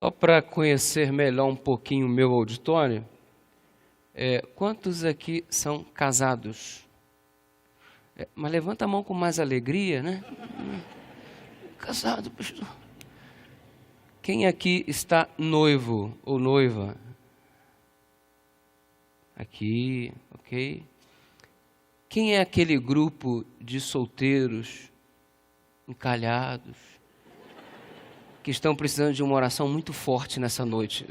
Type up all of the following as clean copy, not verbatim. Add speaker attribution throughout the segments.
Speaker 1: Só para conhecer melhor um pouquinho o meu auditório, quantos aqui são casados? Mas levanta a mão com mais alegria, né? Casado, pastor. Quem aqui está noivo ou noiva? Aqui, ok. Quem é aquele grupo de solteiros, encalhados, que estão precisando de uma oração muito forte nessa noite?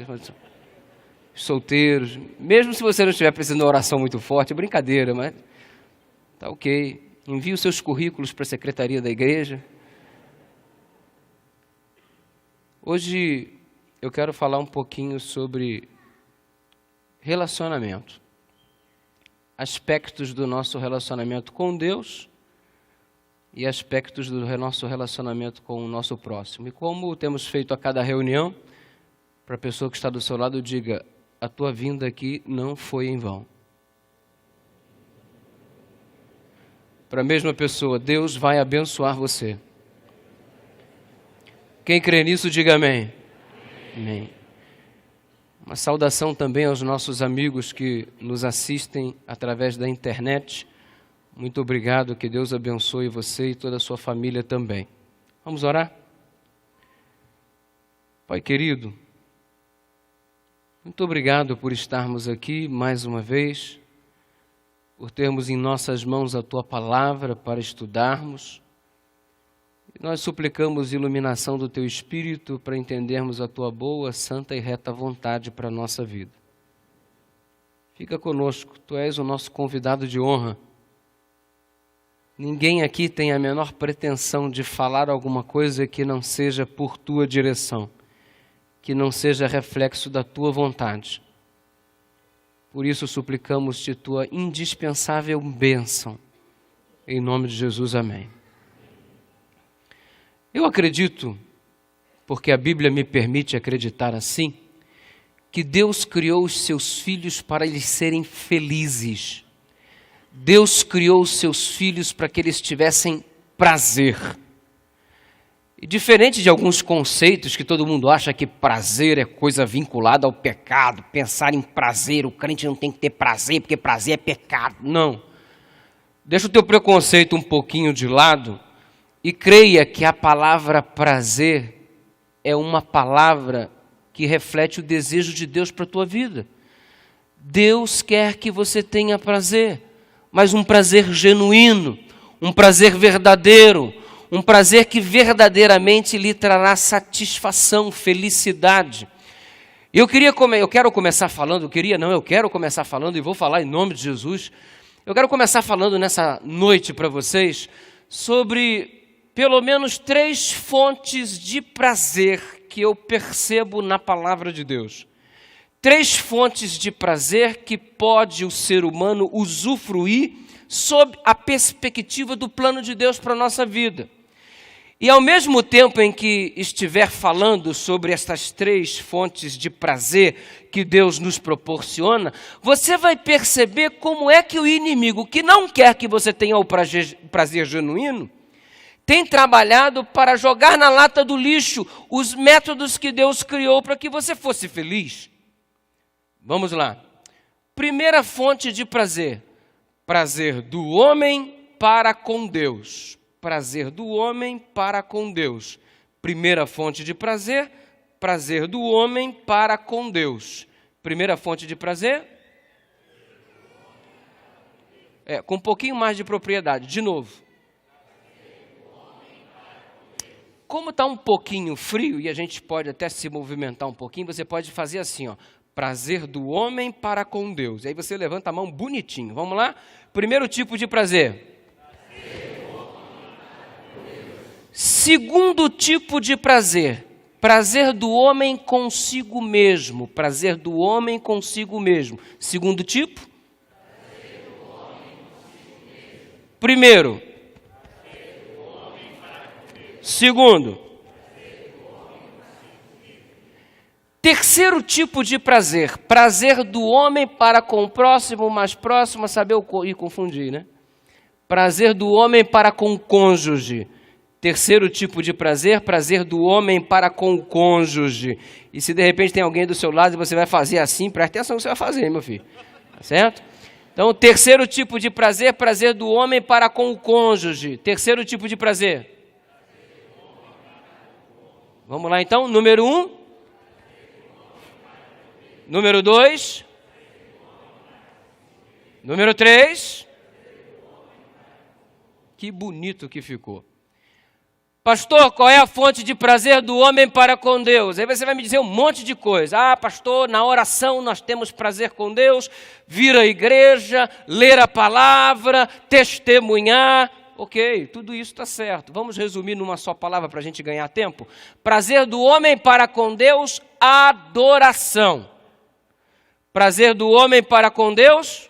Speaker 1: Solteiros, mesmo se você não estiver precisando de uma oração muito forte, é brincadeira, mas tá ok. Envie os seus currículos para a secretaria da igreja. Hoje eu quero falar um pouquinho sobre relacionamento. Aspectos do nosso relacionamento com Deus e aspectos do nosso relacionamento com o nosso próximo. E como temos feito a cada reunião, para a pessoa que está do seu lado, diga: a tua vinda aqui não foi em vão. Para a mesma pessoa, Deus vai abençoar você. Quem crê nisso, diga amém. Amém. Uma saudação também aos nossos amigos que nos assistem através da internet. Muito obrigado, que Deus abençoe você e toda a sua família também. Vamos orar? Pai querido, muito obrigado por estarmos aqui mais uma vez, por termos em nossas mãos a Tua palavra para estudarmos. E nós suplicamos iluminação do Teu Espírito para entendermos a Tua boa, santa e reta vontade para a nossa vida. Fica conosco, Tu és o nosso convidado de honra. Ninguém aqui tem a menor pretensão de falar alguma coisa que não seja por Tua direção, que não seja reflexo da Tua vontade. Por isso suplicamos-te Tua indispensável bênção. Em nome de Jesus, amém. Eu acredito, porque a Bíblia me permite acreditar assim, que Deus criou os seus filhos para eles serem felizes. Deus criou os seus filhos para que eles tivessem prazer. E diferente de alguns conceitos que todo mundo acha que prazer é coisa vinculada ao pecado, pensar em prazer, o crente não tem que ter prazer porque prazer é pecado. Não. Deixa o teu preconceito um pouquinho de lado e creia que a palavra prazer é uma palavra que reflete o desejo de Deus para a tua vida. Deus quer que você tenha prazer, mas um prazer genuíno, um prazer verdadeiro, um prazer que verdadeiramente lhe trará satisfação, felicidade. Eu quero começar falando e vou falar em nome de Jesus. Eu quero começar falando nessa noite para vocês sobre pelo menos 3 fontes de prazer que eu percebo na palavra de Deus. 3 fontes de prazer que pode o ser humano usufruir sob a perspectiva do plano de Deus para a nossa vida. E ao mesmo tempo em que estiver falando sobre essas 3 fontes de prazer que Deus nos proporciona, você vai perceber como é que o inimigo, que não quer que você tenha o prazer genuíno, tem trabalhado para jogar na lata do lixo os métodos que Deus criou para que você fosse feliz. Vamos lá. Primeira fonte de prazer. Prazer do homem para com Deus. Prazer do homem para com Deus. Primeira fonte de prazer. Prazer do homem para com Deus. Primeira fonte de prazer. Com um pouquinho mais de propriedade. De novo. Como está um pouquinho frio e a gente pode até se movimentar um pouquinho, você pode fazer assim, ó. Prazer do homem para com Deus. E aí você levanta a mão bonitinho. Vamos lá? Primeiro tipo de prazer. Segundo tipo de prazer. Prazer do homem consigo mesmo. Prazer do homem consigo mesmo. Segundo tipo. Prazer do homem consigo mesmo. Primeiro. Prazer do homem para com Deus. Segundo. Terceiro tipo de prazer, prazer do homem para com o próximo, mais próximo, a saber e confundir, né? Prazer do homem para com o cônjuge. Terceiro tipo de prazer, prazer do homem para com o cônjuge. E se de repente tem alguém do seu lado e você vai fazer assim, preste atenção no que você vai fazer, meu filho. Tá certo? Então, o terceiro tipo de prazer, prazer do homem para com o cônjuge. Terceiro tipo de prazer. Vamos lá então, número 1. Número 2. Número 3. Que bonito que ficou. Pastor, qual é a fonte de prazer do homem para com Deus? Aí você vai me dizer um monte de coisa. Ah, pastor, na oração nós temos prazer com Deus, vir à igreja, ler a palavra, testemunhar. Ok, tudo isso está certo. Vamos resumir numa só palavra para a gente ganhar tempo. Prazer do homem para com Deus, adoração. Prazer do homem para com Deus.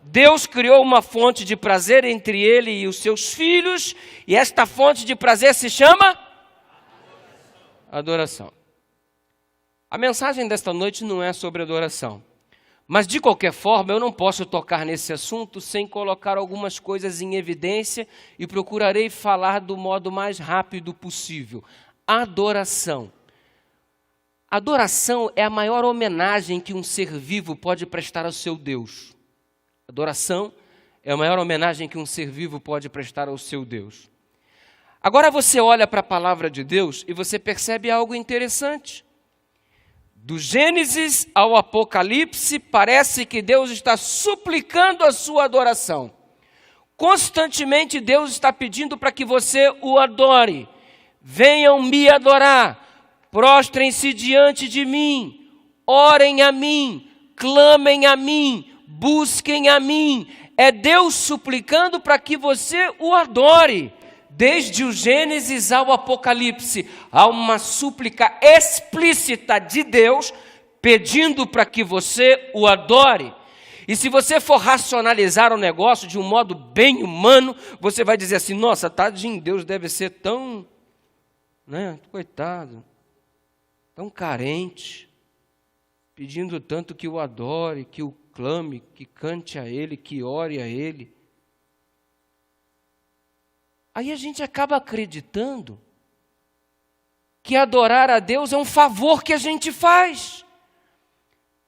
Speaker 1: Deus criou uma fonte de prazer entre ele e os seus filhos, e esta fonte de prazer se chama adoração. A mensagem desta noite não é sobre adoração, mas de qualquer forma eu não posso tocar nesse assunto sem colocar algumas coisas em evidência e procurarei falar do modo mais rápido possível. Adoração. Adoração é a maior homenagem que um ser vivo pode prestar ao seu Deus. Adoração é a maior homenagem que um ser vivo pode prestar ao seu Deus. Agora você olha para a palavra de Deus e você percebe algo interessante. Do Gênesis ao Apocalipse, parece que Deus está suplicando a sua adoração. Constantemente Deus está pedindo para que você o adore. Venham me adorar, prostrem-se diante de mim, orem a mim, clamem a mim, busquem a mim. É Deus suplicando para que você o adore. Desde o Gênesis ao Apocalipse, há uma súplica explícita de Deus pedindo para que você o adore. E se você for racionalizar o negócio de um modo bem humano, você vai dizer assim, nossa, tadinho, Deus deve ser tão, coitado, tão carente, pedindo tanto que o adore, que o clame, que cante a Ele, que ore a Ele. Aí a gente acaba acreditando que adorar a Deus é um favor que a gente faz.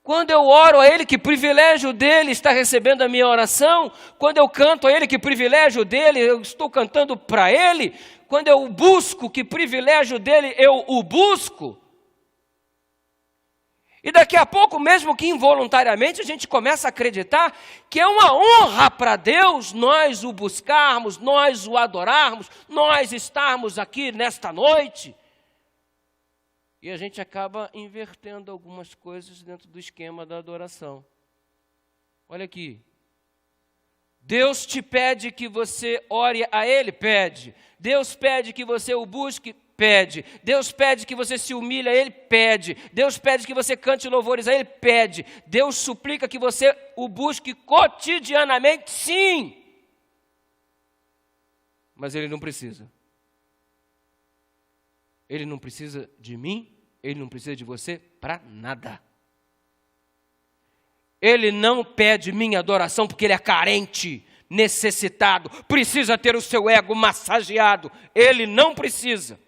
Speaker 1: Quando eu oro a Ele, que privilégio dEle estar recebendo a minha oração. Quando eu canto a Ele, que privilégio dEle, eu estou cantando para Ele. Quando eu busco, que privilégio dEle, eu o busco. E daqui a pouco, mesmo que involuntariamente, a gente começa a acreditar que é uma honra para Deus nós o buscarmos, nós o adorarmos, nós estarmos aqui nesta noite. E a gente acaba invertendo algumas coisas dentro do esquema da adoração. Olha aqui. Deus te pede que você ore a Ele? Pede. Deus pede que você o busque? Pede. Deus pede que você se humilhe a Ele? Pede. Deus pede que você cante louvores a Ele? Pede. Deus suplica que você o busque cotidianamente? Sim. Mas Ele não precisa. Ele não precisa de mim, Ele não precisa de você para nada. Ele não pede minha adoração porque Ele é carente, necessitado, precisa ter o seu ego massageado. Ele não precisa.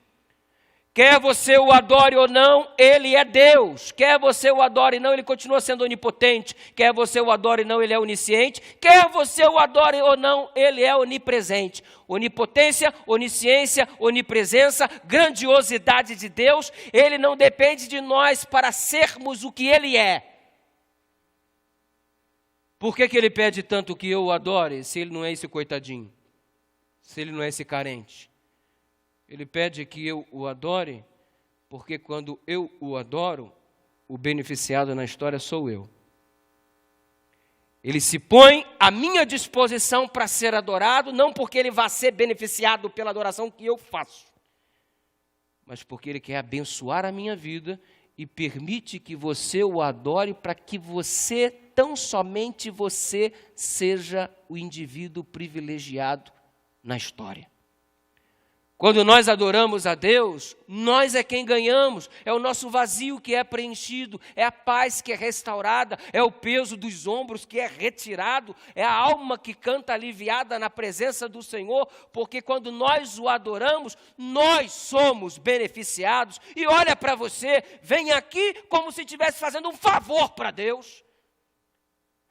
Speaker 1: Quer você o adore ou não, Ele é Deus. Quer você o adore ou não, Ele continua sendo onipotente. Quer você o adore ou não, Ele é onisciente. Quer você o adore ou não, Ele é onipresente. Onipotência, onisciência, onipresença, grandiosidade de Deus. Ele não depende de nós para sermos o que Ele é. Por que Ele pede tanto que eu o adore, se Ele não é esse coitadinho? Se Ele não é esse carente? Ele pede que eu o adore, porque quando eu o adoro, o beneficiado na história sou eu. Ele se põe à minha disposição para ser adorado, não porque ele vá ser beneficiado pela adoração que eu faço, mas porque ele quer abençoar a minha vida e permite que você o adore para que você, tão somente você, seja o indivíduo privilegiado na história. Quando nós adoramos a Deus, nós é quem ganhamos, é o nosso vazio que é preenchido, é a paz que é restaurada, é o peso dos ombros que é retirado, é a alma que canta aliviada na presença do Senhor, porque quando nós o adoramos, nós somos beneficiados. E olha para você, vem aqui como se estivesse fazendo um favor para Deus.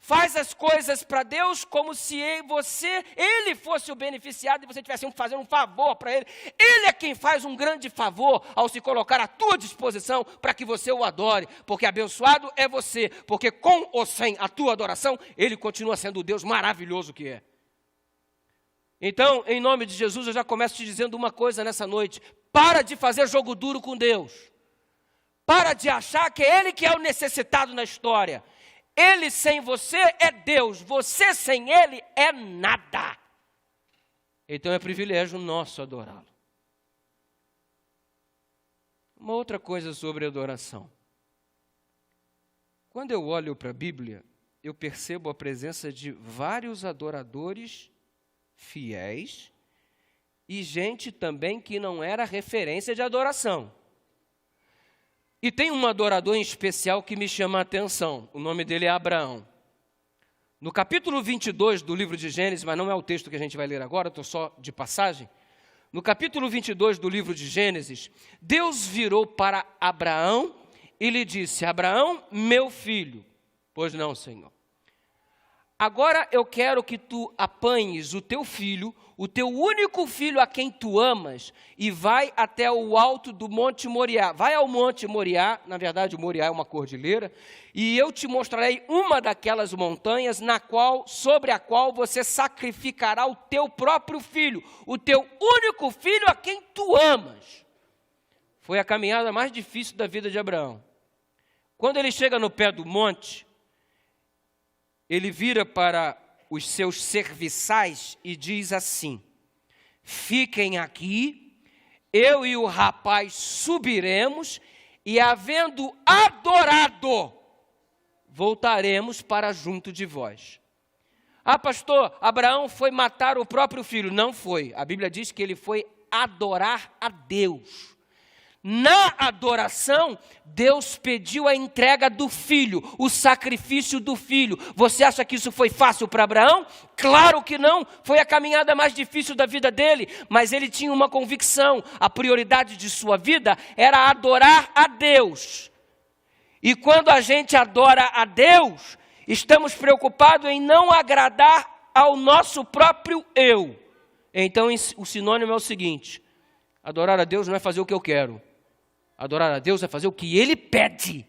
Speaker 1: Faz as coisas para Deus como se ele fosse o beneficiado e você estivesse fazendo um favor para Ele. Ele é quem faz um grande favor ao se colocar à tua disposição para que você o adore. Porque abençoado é você, porque com ou sem a tua adoração, Ele continua sendo o Deus maravilhoso que é. Então, em nome de Jesus, eu já começo te dizendo uma coisa nessa noite. Para de fazer jogo duro com Deus. Para de achar que é Ele que é o necessitado na história. Ele sem você é Deus, você sem Ele é nada. Então é privilégio nosso adorá-lo. Uma outra coisa sobre adoração. Quando eu olho para a Bíblia, eu percebo a presença de vários adoradores fiéis e gente também que não era referência de adoração. E tem um adorador em especial que me chama a atenção, o nome dele é Abraão. No capítulo 22 do livro de Gênesis, mas não é o texto que a gente vai ler agora, estou só de passagem. No capítulo 22 do livro de Gênesis, Deus virou para Abraão e lhe disse: Abraão, meu filho. Pois não, Senhor. Agora eu quero que tu apanhes o teu filho, o teu único filho a quem tu amas, e vai até o alto do Monte Moriá. Vai ao Monte Moriá, na verdade o Moriá é uma cordilheira, e eu te mostrarei uma daquelas montanhas sobre a qual você sacrificará o teu próprio filho, o teu único filho a quem tu amas. Foi a caminhada mais difícil da vida de Abraão. Quando ele chega no pé do monte, ele vira para os seus serviçais e diz assim: fiquem aqui, eu e o rapaz subiremos e, havendo adorado, voltaremos para junto de vós. Ah, pastor, Abraão foi matar o próprio filho. Não foi. A Bíblia diz que ele foi adorar a Deus. Na adoração, Deus pediu a entrega do filho, o sacrifício do filho. Você acha que isso foi fácil para Abraão? Claro que não, foi a caminhada mais difícil da vida dele, mas ele tinha uma convicção, a prioridade de sua vida era adorar a Deus. E quando a gente adora a Deus, estamos preocupados em não agradar ao nosso próprio eu. Então o sinônimo é o seguinte: adorar a Deus não é fazer o que eu quero. Adorar a Deus é fazer o que Ele pede.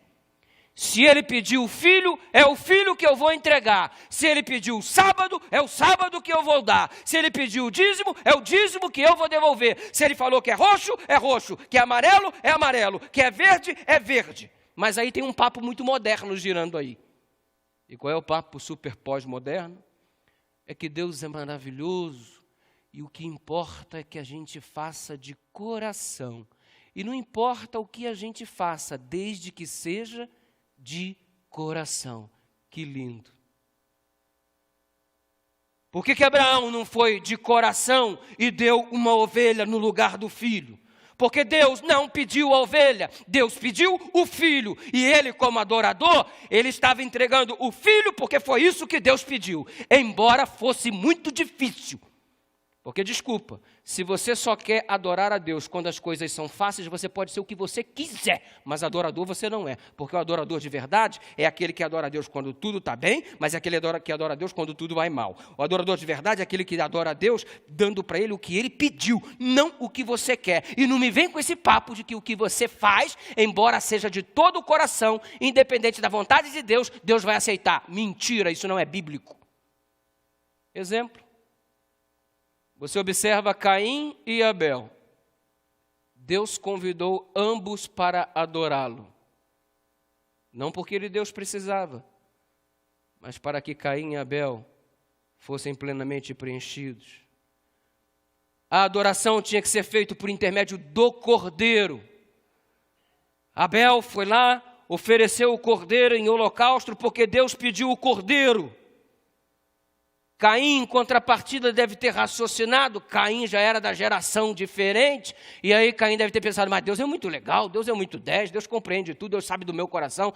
Speaker 1: Se Ele pediu o filho, é o filho que eu vou entregar. Se Ele pediu o sábado, é o sábado que eu vou dar. Se Ele pediu o dízimo, é o dízimo que eu vou devolver. Se Ele falou que é roxo, que é amarelo, que é verde. Mas aí tem um papo muito moderno girando aí. E qual é o papo super pós-moderno? É que Deus é maravilhoso e o que importa é que a gente faça de coração. E não importa o que a gente faça, desde que seja de coração. Que lindo. Por que Abraão não foi de coração e deu uma ovelha no lugar do filho? Porque Deus não pediu a ovelha, Deus pediu o filho. E ele, como adorador, ele estava entregando o filho porque foi isso que Deus pediu. Embora fosse muito difícil. Porque, desculpa, se você só quer adorar a Deus quando as coisas são fáceis, você pode ser o que você quiser, mas adorador você não é. Porque o adorador de verdade é aquele que adora a Deus quando tudo está bem, mas é aquele que adora a Deus quando tudo vai mal. O adorador de verdade é aquele que adora a Deus dando para ele o que ele pediu, não o que você quer. E não me vem com esse papo de que o que você faz, embora seja de todo o coração, independente da vontade de Deus, Deus vai aceitar. Mentira, isso não é bíblico. Exemplo. Você observa Caim e Abel. Deus convidou ambos para adorá-lo. Não porque Deus precisava, mas para que Caim e Abel fossem plenamente preenchidos. A adoração tinha que ser feita por intermédio do cordeiro. Abel foi lá, ofereceu o cordeiro em holocausto porque Deus pediu o cordeiro. Caim, em contrapartida, deve ter raciocinado. Caim já era da geração diferente. E aí Caim deve ter pensado, mas Deus é muito legal, Deus é muito 10, Deus compreende tudo, Deus sabe do meu coração.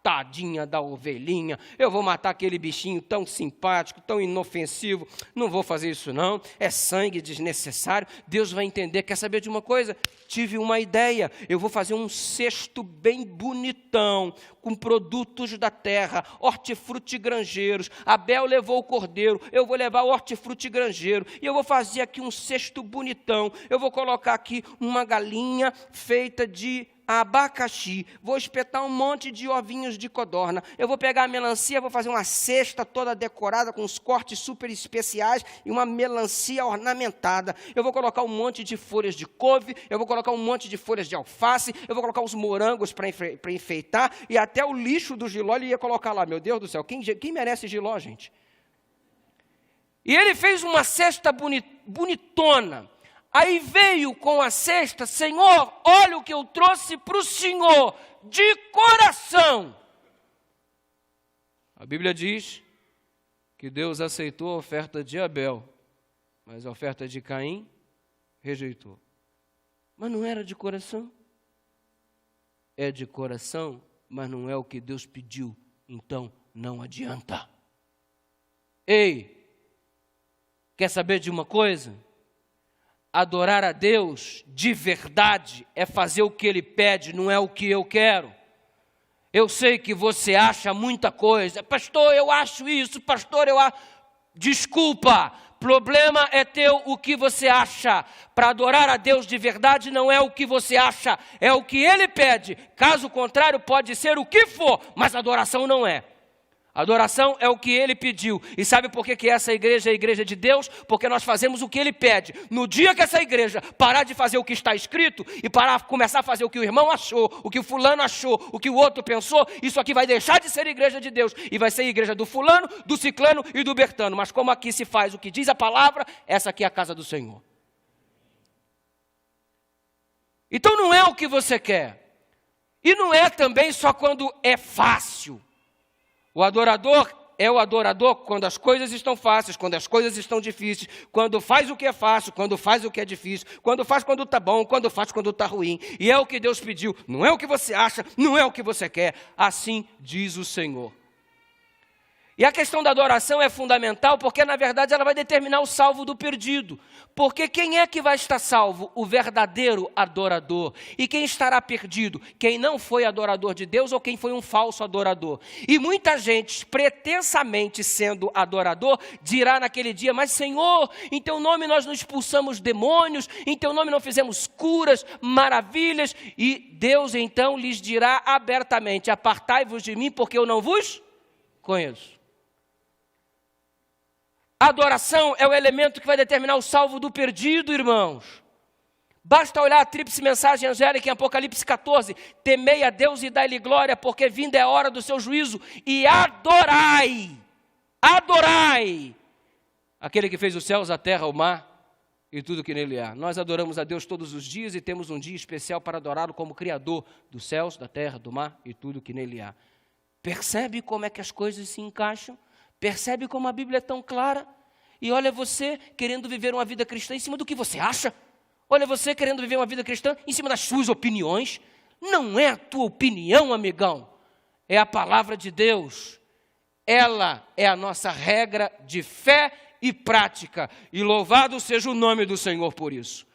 Speaker 1: Tadinha da ovelhinha, eu vou matar aquele bichinho tão simpático, tão inofensivo, não vou fazer isso não, é sangue desnecessário. Deus vai entender. Quer saber de uma coisa? Tive uma ideia, eu vou fazer um cesto bem bonitão, com produtos da terra, hortifruti granjeiros. Abel levou o cordeiro, eu vou levar o hortifruti granjeiro, e eu vou fazer aqui um cesto bonitão, eu vou colocar aqui uma galinha feita de abacaxi, vou espetar um monte de ovinhos de codorna, eu vou pegar a melancia, vou fazer uma cesta toda decorada com uns cortes super especiais e uma melancia ornamentada, eu vou colocar um monte de folhas de couve, eu vou colocar um monte de folhas de alface, eu vou colocar uns morangos para enfeitar, e até o lixo do jiló ele ia colocar lá. Meu Deus do céu, quem merece jiló, gente? E ele fez uma cesta bonitona. Aí veio com a cesta, Senhor, olha o que eu trouxe para o Senhor, de coração. A Bíblia diz que Deus aceitou a oferta de Abel, mas a oferta de Caim rejeitou. Mas não era de coração. É de coração, mas não é o que Deus pediu, então não adianta. Ei, quer saber de uma coisa? Adorar a Deus de verdade é fazer o que Ele pede, não é o que eu quero. Eu sei que você acha muita coisa. Pastor, eu acho isso. Pastor, eu acho... Desculpa, problema é teu o que você acha. Para adorar a Deus de verdade não é o que você acha, é o que Ele pede. Caso contrário, pode ser o que for, mas adoração não é. Adoração é o que Ele pediu. E sabe por que essa igreja é a igreja de Deus? Porque nós fazemos o que Ele pede. No dia que essa igreja parar de fazer o que está escrito e começar a fazer o que o irmão achou, o que o fulano achou, o que o outro pensou, isso aqui vai deixar de ser igreja de Deus e vai ser igreja do fulano, do ciclano e do bertano. Mas como aqui se faz o que diz a palavra, essa aqui é a casa do Senhor. Então não é o que você quer. E não é também só quando é fácil. O adorador é o adorador quando as coisas estão fáceis, quando as coisas estão difíceis, quando faz o que é fácil, quando faz o que é difícil, quando faz quando está bom, quando faz quando está ruim. E é o que Deus pediu, não é o que você acha, não é o que você quer. Assim diz o Senhor. E a questão da adoração é fundamental porque, na verdade, ela vai determinar o salvo do perdido. Porque quem é que vai estar salvo? O verdadeiro adorador. E quem estará perdido? Quem não foi adorador de Deus ou quem foi um falso adorador. E muita gente, pretensamente sendo adorador, dirá naquele dia, mas Senhor, em Teu nome nós não expulsamos demônios, em Teu nome não fizemos curas, maravilhas. E Deus então lhes dirá abertamente, apartai-vos de mim porque eu não vos conheço. A adoração é o elemento que vai determinar o salvo do perdido, irmãos. Basta olhar a tríplice mensagem angélica em Apocalipse 14. Temei a Deus e dai-lhe glória, porque vinda é a hora do seu juízo. E adorai, adorai aquele que fez os céus, a terra, o mar e tudo que nele há. Nós adoramos a Deus todos os dias e temos um dia especial para adorá-lo como Criador dos céus, da terra, do mar e tudo que nele há. Percebe como é que as coisas se encaixam? Percebe como a Bíblia é tão clara? E olha você querendo viver uma vida cristã em cima do que você acha. Olha você querendo viver uma vida cristã em cima das suas opiniões. Não é a tua opinião, amigão. É a palavra de Deus. Ela é a nossa regra de fé e prática. E louvado seja o nome do Senhor por isso.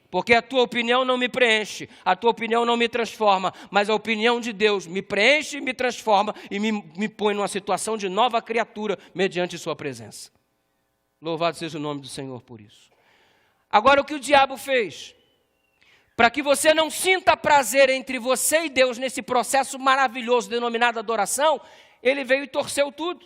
Speaker 1: Porque a tua opinião não me preenche, a tua opinião não me transforma, mas a opinião de Deus me preenche, me transforma e me põe numa situação de nova criatura mediante sua presença. Louvado seja o nome do Senhor por isso. Agora o que o diabo fez? Para que você não sinta prazer entre você e Deus nesse processo maravilhoso denominado adoração, ele veio e torceu tudo.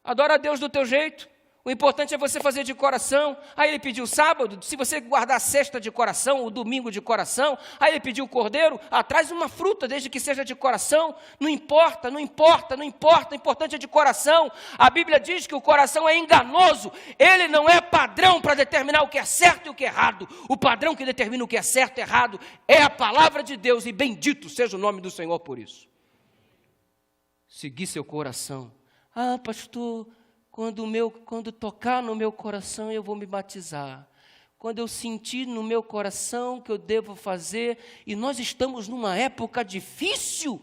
Speaker 1: Adora a Deus do teu jeito. O importante é você fazer de coração. Aí ele pediu sábado, se você guardar a sexta de coração, o domingo de coração. Aí ele pediu cordeiro, traz uma fruta desde que seja de coração. Não importa, não importa, não importa, o importante é de coração. A Bíblia diz que o coração é enganoso. Ele não é padrão para determinar o que é certo e o que é errado. O padrão que determina o que é certo e errado é a palavra de Deus. E bendito seja o nome do Senhor por isso. Seguir seu coração. Pastor... quando tocar no meu coração, eu vou me batizar. Quando eu sentir no meu coração que eu devo fazer, e nós estamos numa época difícil,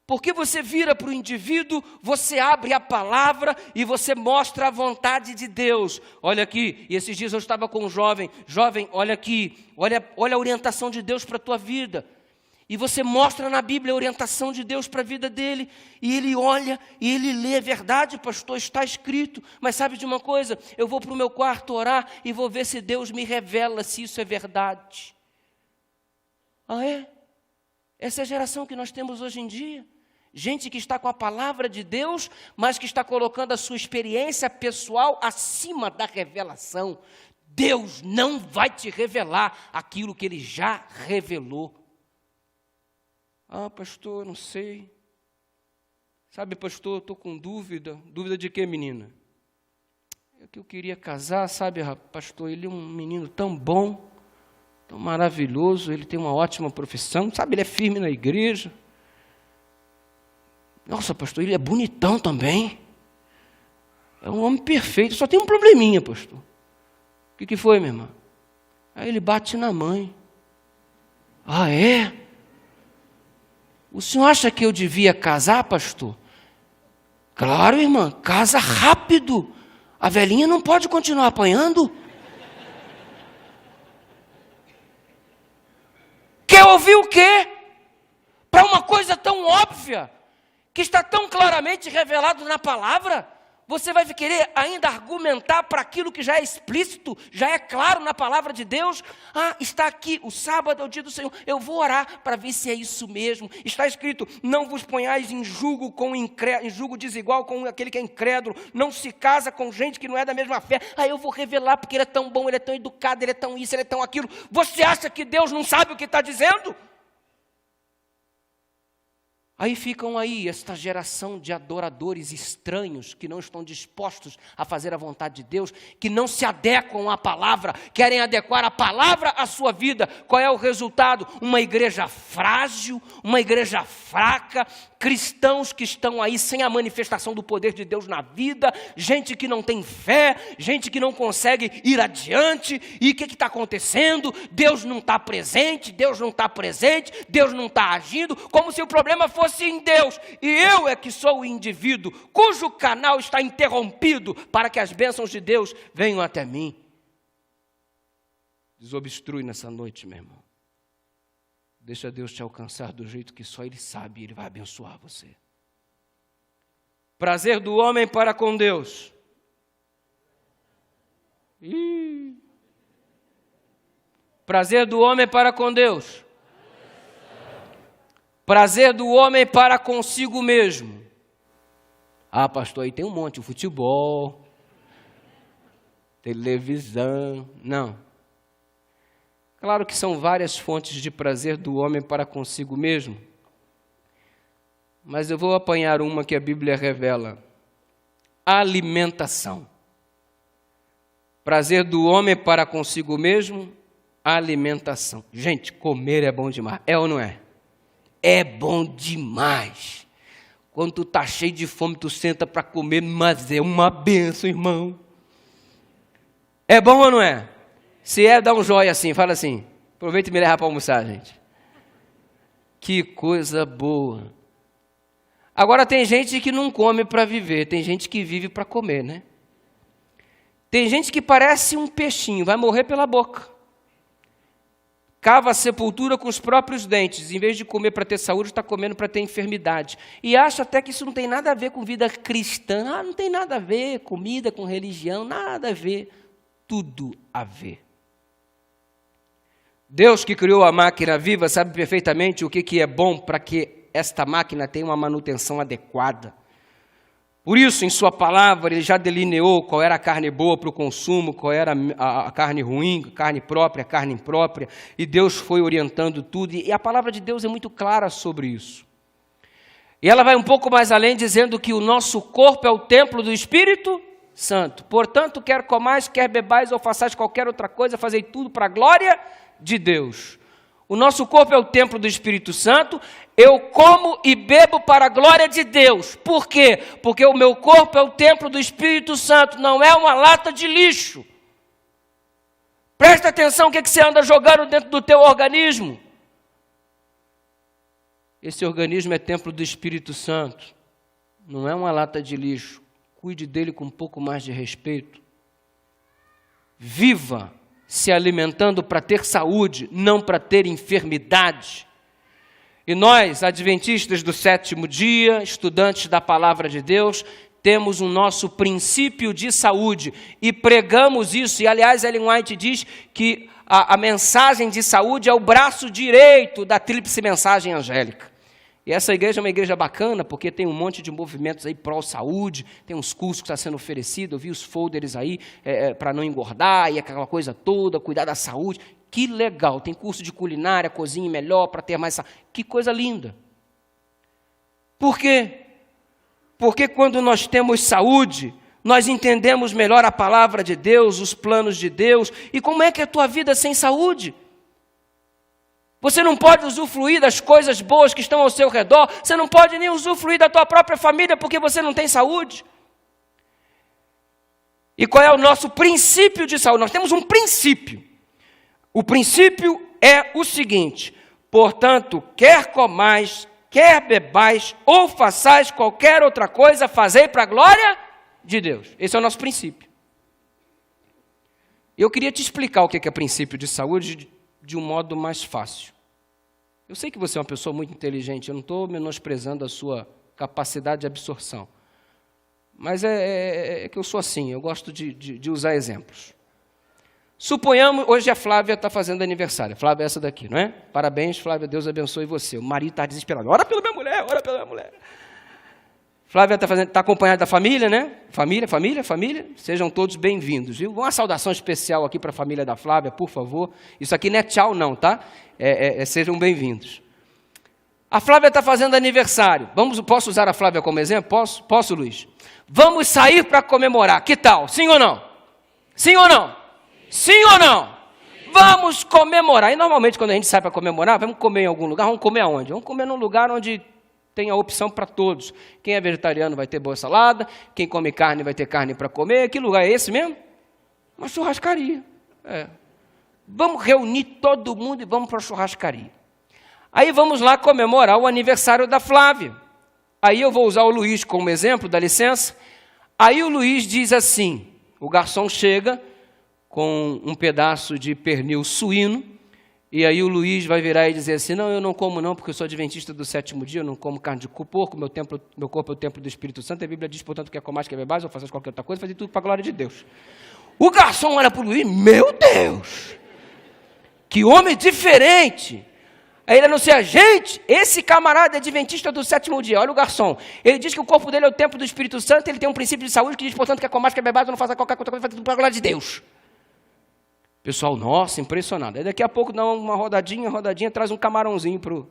Speaker 1: porque você vira para o indivíduo, você abre a palavra e você mostra a vontade de Deus. Olha aqui, e esses dias eu estava com um jovem, olha aqui, olha a orientação de Deus para a tua vida. E você mostra na Bíblia a orientação de Deus para a vida dele, e ele olha, e ele lê, verdade, pastor, está escrito. Mas sabe de uma coisa? Eu vou para o meu quarto orar e vou ver se Deus me revela se isso é verdade. Ah, é? Essa é a geração que nós temos hoje em dia. Gente que está com a palavra de Deus, mas que está colocando a sua experiência pessoal acima da revelação. Deus não vai te revelar aquilo que Ele já revelou. Ah, pastor, não sei. Sabe, pastor, estou com dúvida. Dúvida de quê, menina? É que eu queria casar, sabe, pastor, ele é um menino tão bom, tão maravilhoso, ele tem uma ótima profissão, sabe, ele é firme na igreja. Nossa, pastor, ele é bonitão também. É um homem perfeito, só tem um probleminha, pastor. O que foi, minha irmã? Aí ele bate na mãe. Ah, é? O senhor acha que eu devia casar, pastor? Claro, irmã, casa rápido. A velhinha não pode continuar apanhando. Quer ouvir o quê? Para uma coisa tão óbvia, que está tão claramente revelado na palavra, você vai querer ainda argumentar para aquilo que já é explícito, já é claro na palavra de Deus? Ah, está aqui, o sábado é o dia do Senhor, eu vou orar para ver se é isso mesmo. Está escrito, não vos ponhais em julgo desigual com aquele que é incrédulo, não se casa com gente que não é da mesma fé. Ah, eu vou revelar porque ele é tão bom, ele é tão educado, ele é tão isso, ele é tão aquilo. Você acha que Deus não sabe o que está dizendo? Aí ficam aí esta geração de adoradores estranhos que não estão dispostos a fazer a vontade de Deus, que não se adequam à palavra, querem adequar a palavra à sua vida. Qual é o resultado? Uma igreja frágil, uma igreja fraca, cristãos que estão aí sem a manifestação do poder de Deus na vida, gente que não tem fé, gente que não consegue ir adiante. E o que está acontecendo? Deus não está presente, Deus não está agindo, como se o problema fosse em Deus, e eu é que sou o indivíduo cujo canal está interrompido para que as bênçãos de Deus venham até mim. Desobstrui nessa noite, meu irmão. Deixa Deus te alcançar do jeito que só Ele sabe, e Ele vai abençoar você. Prazer do homem para com Deus. Prazer do homem para com Deus. Prazer do homem para consigo mesmo. Ah, pastor, aí tem um monte, o futebol, televisão. Não. Claro que são várias fontes de prazer do homem para consigo mesmo, mas eu vou apanhar uma que a Bíblia revela. Alimentação. Prazer do homem para consigo mesmo, alimentação. Gente, comer é bom demais, é ou não é? É bom demais. Quando tu está cheio de fome, tu senta para comer, mas é uma bênção, irmão. É bom ou não é? Se é, dá um joia assim, fala assim. Aproveita e me leva para almoçar, gente. Que coisa boa. Agora tem gente que não come para viver, tem gente que vive para comer, né? Tem gente que parece um peixinho, vai morrer pela boca. Cava a sepultura com os próprios dentes. Em vez de comer para ter saúde, está comendo para ter enfermidade. E acha até que isso não tem nada a ver com vida cristã. Ah, não tem nada a ver, comida com religião, nada a ver. Tudo a ver. Deus que criou a máquina viva sabe perfeitamente o que é bom para que esta máquina tenha uma manutenção adequada. Por isso, em sua palavra, Ele já delineou qual era a carne boa para o consumo, qual era a carne ruim, carne própria, carne imprópria, e Deus foi orientando tudo, e a palavra de Deus é muito clara sobre isso. E ela vai um pouco mais além, dizendo que o nosso corpo é o templo do Espírito Santo. Portanto, quer comais, quer bebais ou façais qualquer outra coisa, fazei tudo para a glória de Deus. O nosso corpo é o templo do Espírito Santo. Eu como e bebo para a glória de Deus. Por quê? Porque o meu corpo é o templo do Espírito Santo, não é uma lata de lixo. Presta atenção o que você anda jogando dentro do teu organismo. Esse organismo é templo do Espírito Santo, não é uma lata de lixo. Cuide dele com um pouco mais de respeito. Viva se alimentando para ter saúde, não para ter enfermidade. E nós, adventistas do sétimo dia, estudantes da palavra de Deus, temos o nosso princípio de saúde e pregamos isso. E aliás, Ellen White diz que a mensagem de saúde é o braço direito da tríplice mensagem angélica. E essa igreja é uma igreja bacana, porque tem um monte de movimentos aí pró-saúde, tem uns cursos que estão sendo oferecidos, eu vi os folders aí para não engordar, e aquela coisa toda, cuidar da saúde. Que legal, tem curso de culinária, cozinha melhor, para ter mais saúde. Que coisa linda. Por quê? Porque quando nós temos saúde, nós entendemos melhor a palavra de Deus, os planos de Deus, e como é que é a tua vida sem saúde? Você não pode usufruir das coisas boas que estão ao seu redor, você não pode nem usufruir da tua própria família porque você não tem saúde. E qual é o nosso princípio de saúde? Nós temos um princípio. O princípio é o seguinte: portanto, quer comais, quer bebais, ou façais qualquer outra coisa, fazei para a glória de Deus. Esse é o nosso princípio. Eu queria te explicar o que é princípio de saúde de um modo mais fácil. Eu sei que você é uma pessoa muito inteligente, eu não estou menosprezando a sua capacidade de absorção. Mas é que eu sou assim, eu gosto de usar exemplos. Suponhamos, hoje a Flávia está fazendo aniversário. Flávia é essa daqui, não é? Parabéns, Flávia, Deus abençoe você. O marido está desesperado. Ora pela minha mulher, ora pela minha mulher. Flávia está acompanhada da família, né? Família. Sejam todos bem-vindos, viu? Uma saudação especial aqui para a família da Flávia, por favor. Isso aqui não é tchau não, tá? Sejam bem-vindos. A Flávia está fazendo aniversário. Posso usar a Flávia como exemplo? Posso, Luiz? Vamos sair para comemorar. Que tal? Sim ou não? Sim ou não? Sim ou não? Vamos comemorar. E normalmente quando a gente sai para comemorar, vamos comer em algum lugar. Vamos comer aonde? Vamos comer num lugar onde tem a opção para todos. Quem é vegetariano vai ter boa salada, quem come carne vai ter carne para comer. Que lugar é esse mesmo? Uma churrascaria. Vamos reunir todo mundo e vamos para a churrascaria. Aí vamos lá comemorar o aniversário da Flávia. Aí eu vou usar o Luiz como exemplo, dá licença. Aí o Luiz diz assim, o garçom chega com um pedaço de pernil suíno, e aí o Luiz vai virar e dizer assim, não, eu não como não, porque eu sou adventista do sétimo dia, eu não como carne de porco, meu corpo é o templo do Espírito Santo, a Bíblia diz, portanto, quer comais, quer bebais, ou faças qualquer outra coisa, fazer tudo para a glória de Deus. O garçom olha para o Luiz, meu Deus, que homem diferente. Aí ele anuncia, gente, esse camarada é adventista do sétimo dia, olha o garçom, ele diz que o corpo dele é o templo do Espírito Santo, ele tem um princípio de saúde que diz, portanto, quer comais, quer bebais, ou não faça qualquer outra coisa, fazer tudo para a glória de Deus. Pessoal, nossa, impressionado. Aí daqui a pouco dá uma rodadinha, traz um camarãozinho para o...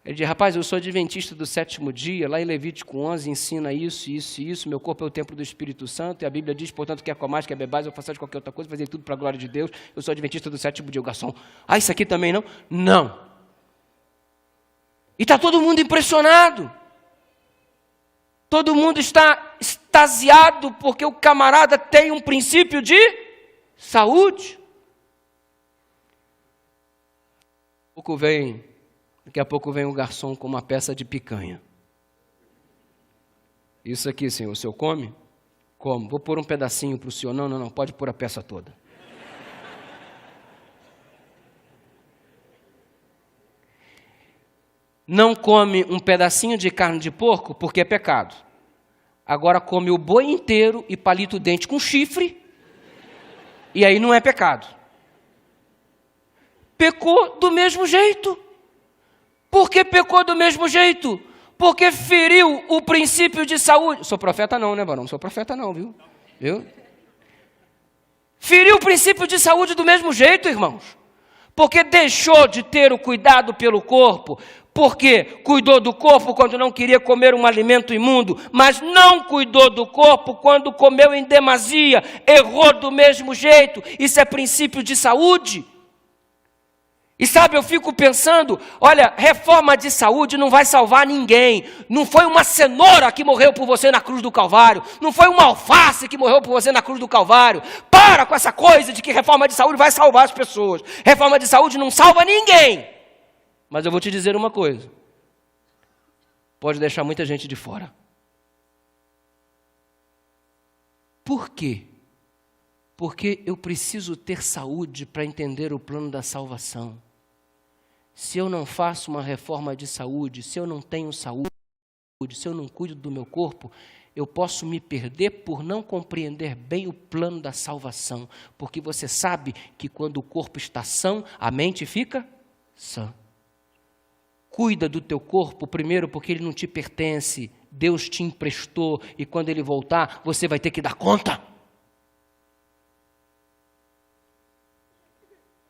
Speaker 1: Ele diz, rapaz, eu sou adventista do sétimo dia, lá em Levítico 11 ensina isso, meu corpo é o templo do Espírito Santo, e a Bíblia diz, portanto, quer comais, quer bebais, ou façais qualquer outra coisa, fazer tudo para a glória de Deus, eu sou adventista do sétimo dia. O garçom, isso aqui também não? Não. E está todo mundo impressionado. Todo mundo está extasiado, porque o camarada tem um princípio de saúde. Daqui a pouco vem o garçom com uma peça de picanha. Isso aqui, senhor, o senhor come? Como? Vou pôr um pedacinho para o senhor. Não, pode pôr a peça toda. Não come um pedacinho de carne de porco porque é pecado. Agora come o boi inteiro e palito o dente com chifre, e aí não é pecado. Pecou do mesmo jeito. Por que pecou do mesmo jeito? Porque feriu o princípio de saúde. Sou profeta não, né, barão? Sou profeta não, viu? Feriu o princípio de saúde do mesmo jeito, irmãos. Porque deixou de ter o cuidado pelo corpo. Porque cuidou do corpo quando não queria comer um alimento imundo, mas não cuidou do corpo quando comeu em demasia. Errou do mesmo jeito. Isso é princípio de saúde. E sabe, eu fico pensando, olha, reforma de saúde não vai salvar ninguém. Não foi uma cenoura que morreu por você na cruz do Calvário. Não foi uma alface que morreu por você na cruz do Calvário. Para com essa coisa de que reforma de saúde vai salvar as pessoas. Reforma de saúde não salva ninguém. Mas eu vou te dizer uma coisa. Pode deixar muita gente de fora. Por quê? Porque eu preciso ter saúde para entender o plano da salvação. Se eu não faço uma reforma de saúde, se eu não tenho saúde, se eu não cuido do meu corpo, eu posso me perder por não compreender bem o plano da salvação. Porque você sabe que quando o corpo está são, a mente fica sã. Cuida do teu corpo, primeiro, porque ele não te pertence. Deus te emprestou e quando ele voltar, você vai ter que dar conta.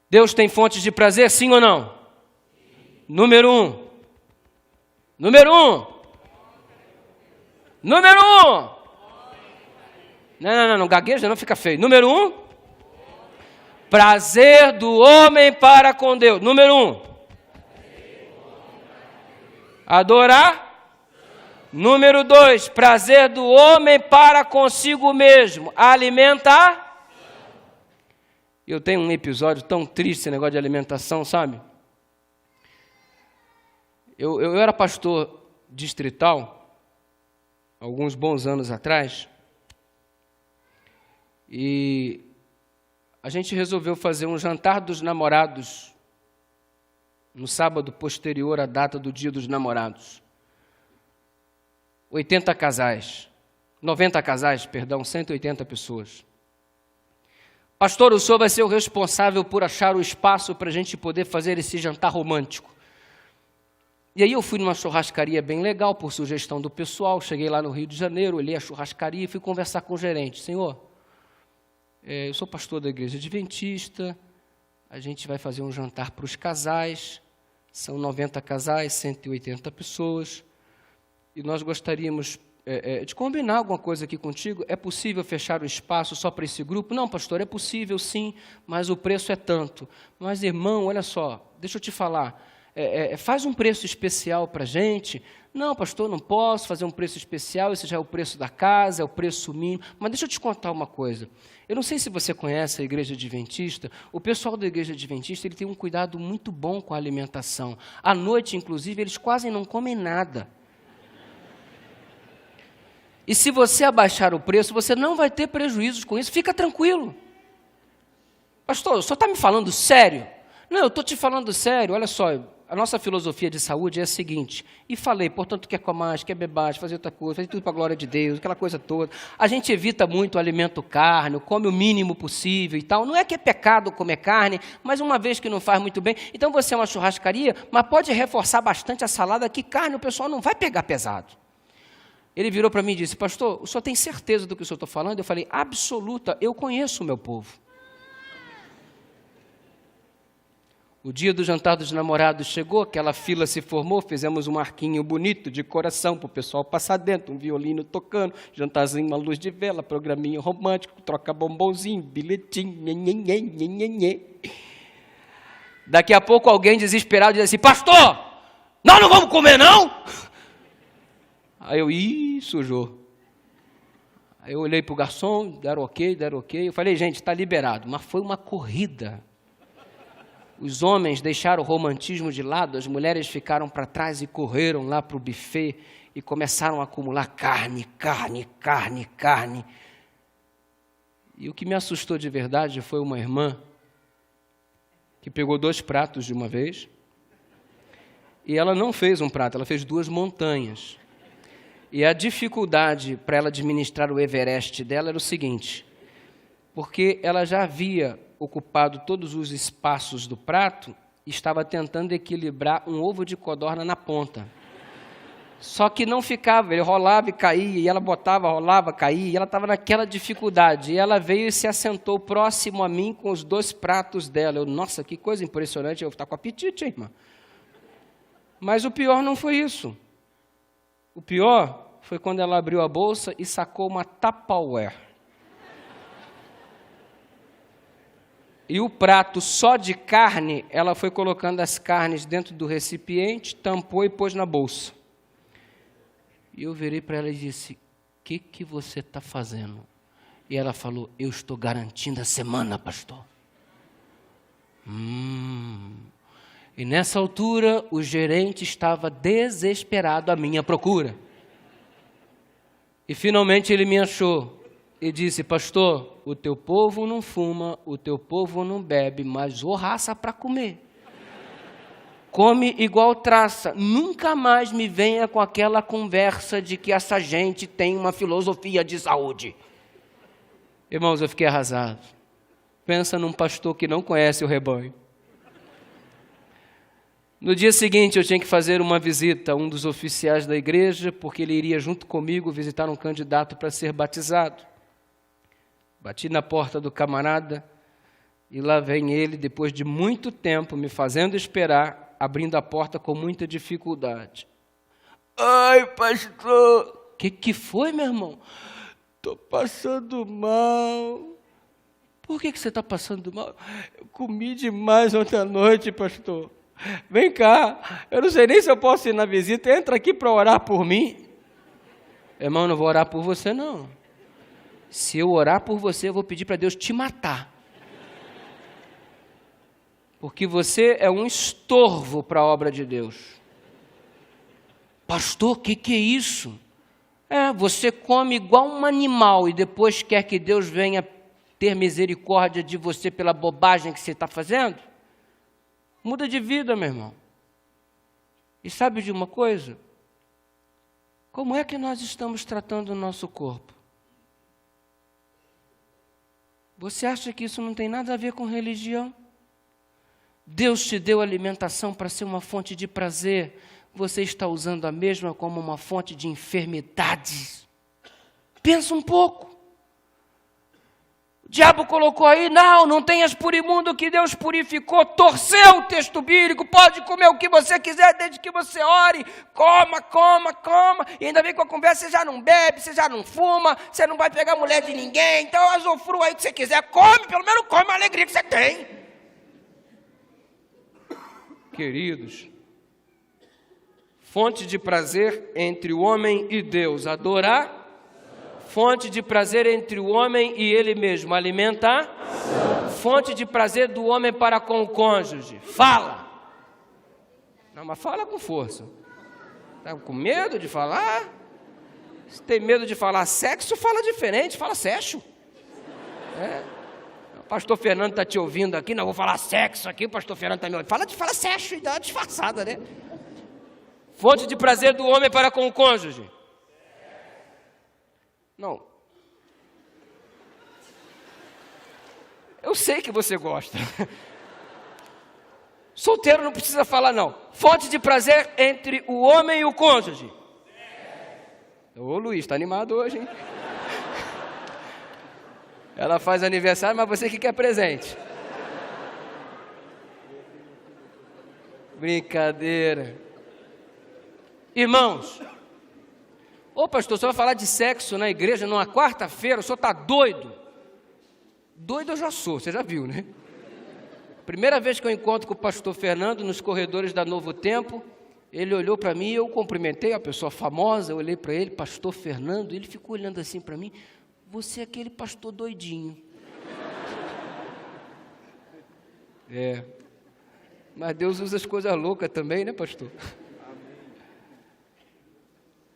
Speaker 1: Deus tem fontes de prazer, sim ou não? Número 1. Número 1. Número 1. Não, gagueja, não fica feio. Número 1. Prazer do homem para com Deus. Número 1. Adorar. Número 2. Prazer do homem para consigo mesmo. Alimentar. Eu tenho um episódio tão triste, esse negócio de alimentação, sabe? Eu era pastor distrital, alguns bons anos atrás, e a gente resolveu fazer um jantar dos namorados, no sábado posterior à data do Dia dos Namorados. 80 casais, 90 casais, perdão, 180 pessoas. Pastor, o senhor vai ser o responsável por achar o espaço para a gente poder fazer esse jantar romântico. E aí eu fui numa churrascaria bem legal, por sugestão do pessoal, cheguei lá no Rio de Janeiro, olhei a churrascaria e fui conversar com o gerente. Senhor, eu sou pastor da igreja adventista, a gente vai fazer um jantar para os casais, são 90 casais, 180 pessoas, e nós gostaríamos de combinar alguma coisa aqui contigo. É possível fechar o espaço só para esse grupo? Não, pastor, é possível sim, mas o preço é tanto. Mas, irmão, olha só, deixa eu te falar, faz um preço especial para a gente. Não, pastor, não posso fazer um preço especial, esse já é o preço da casa, é o preço mínimo. Mas deixa eu te contar uma coisa. Eu não sei se você conhece a igreja adventista, o pessoal da igreja adventista ele tem um cuidado muito bom com a alimentação. À noite, inclusive, eles quase não comem nada. E se você abaixar o preço, você não vai ter prejuízos com isso, fica tranquilo. Pastor, o senhor está me falando sério? Não, eu estou te falando sério, olha só, a nossa filosofia de saúde é a seguinte, e falei, portanto, quer comais, quer bebais, fazer outra coisa, fazer tudo para a glória de Deus, aquela coisa toda. A gente evita muito o alimento carne, come o mínimo possível e tal. Não é que é pecado comer carne, mas uma vez que não faz muito bem, então você é uma churrascaria, mas pode reforçar bastante a salada, que carne o pessoal não vai pegar pesado. Ele virou para mim e disse, pastor, o senhor tem certeza do que o senhor está falando? Eu falei, absoluta, eu conheço o meu povo. O dia do jantar dos namorados chegou, aquela fila se formou, fizemos um arquinho bonito de coração para o pessoal passar dentro, um violino tocando, jantarzinho, uma luz de vela, programinha romântico, troca bombonzinho, bilhetinho, nhenhenhen, nhenhenhen. Daqui a pouco alguém desesperado diz assim, pastor, nós não vamos comer não? Aí eu, sujou. Aí eu olhei para o garçom, deram ok. Eu falei, gente, está liberado. Mas foi uma corrida. Os homens deixaram o romantismo de lado, as mulheres ficaram para trás e correram lá para o buffet e começaram a acumular carne. E o que me assustou de verdade foi uma irmã que pegou 2 pratos de uma vez e ela não fez um prato, ela fez 2 montanhas. E a dificuldade para ela administrar o Everest dela era o seguinte, porque ela já havia ocupado todos os espaços do prato e estava tentando equilibrar um ovo de codorna na ponta. Só que não ficava, ele rolava e caía, e ela botava, rolava, caía, e ela estava naquela dificuldade. E ela veio e se assentou próximo a mim com os 2 pratos dela. Eu, nossa, que coisa impressionante, eu vou estar com apetite, hein, irmã? Mas o pior não foi isso. O pior foi quando ela abriu a bolsa e sacou uma Tupperware. E o prato só de carne, ela foi colocando as carnes dentro do recipiente, tampou e pôs na bolsa. E eu virei para ela e disse, o que você está fazendo? E ela falou, eu estou garantindo a semana, pastor. E nessa altura, o gerente estava desesperado à minha procura. E finalmente ele me achou e disse, pastor, o teu povo não fuma, o teu povo não bebe, mas ô raça para comer. Come igual traça. Nunca mais me venha com aquela conversa de que essa gente tem uma filosofia de saúde. Irmãos, eu fiquei arrasado. Pensa num pastor que não conhece o rebanho. No dia seguinte, eu tinha que fazer uma visita a um dos oficiais da igreja, porque ele iria junto comigo visitar um candidato para ser batizado. Bati na porta do camarada e lá vem ele, depois de muito tempo, me fazendo esperar, abrindo a porta com muita dificuldade. Ai, pastor! Que foi, meu irmão? Estou passando mal. Por que você está passando mal? Eu comi demais ontem à noite, pastor. Vem cá, eu não sei nem se eu posso ir na visita, entra aqui para orar por mim. Irmão, não vou orar por você, não. Se eu orar por você, eu vou pedir para Deus te matar. Porque você é um estorvo para a obra de Deus. Pastor, o que é isso? Você come igual um animal e depois quer que Deus venha ter misericórdia de você pela bobagem que você está fazendo? Muda de vida, meu irmão. E sabe de uma coisa? Como é que nós estamos tratando o nosso corpo? Você acha que isso não tem nada a ver com religião? Deus te deu alimentação para ser uma fonte de prazer. Você está usando a mesma como uma fonte de enfermidades. Pensa um pouco. O diabo colocou aí, não tenhas por imundo que Deus purificou, torceu o texto bíblico, pode comer o que você quiser, desde que você ore, coma, e ainda vem com a conversa, você já não bebe, você já não fuma, você não vai pegar mulher de ninguém, então usufrua aí o que você quiser, come, pelo menos come a alegria que você tem. Queridos, fonte de prazer entre o homem e Deus, adorar. Fonte de prazer entre o homem e ele mesmo, alimentar. Fonte de prazer do homem para com o cônjuge, fala. Não, mas fala com força. Está com medo de falar? Se tem medo de falar sexo, fala diferente, fala sexo. O pastor Fernando está te ouvindo aqui, não vou falar sexo aqui, o pastor Fernando está me ouvindo. Fala sexo e dá uma disfarçada, né? Fonte de prazer do homem para com o cônjuge. Não. Eu sei que você gosta. Solteiro não precisa falar, não. Fonte de prazer entre o homem e o cônjuge. Ô Luiz, está animado hoje, hein? Ela faz aniversário, mas você que quer presente. Brincadeira. Irmãos, ô pastor, o senhor vai falar de sexo na igreja numa quarta-feira, o senhor está doido? Doido eu já sou, você já viu, né? Primeira vez que eu encontro com o pastor Fernando nos corredores da Novo Tempo, ele olhou para mim, eu cumprimentei a pessoa famosa, eu olhei para ele, pastor Fernando, ele ficou olhando assim para mim, você é aquele pastor doidinho. Mas Deus usa as coisas loucas também, né, pastor?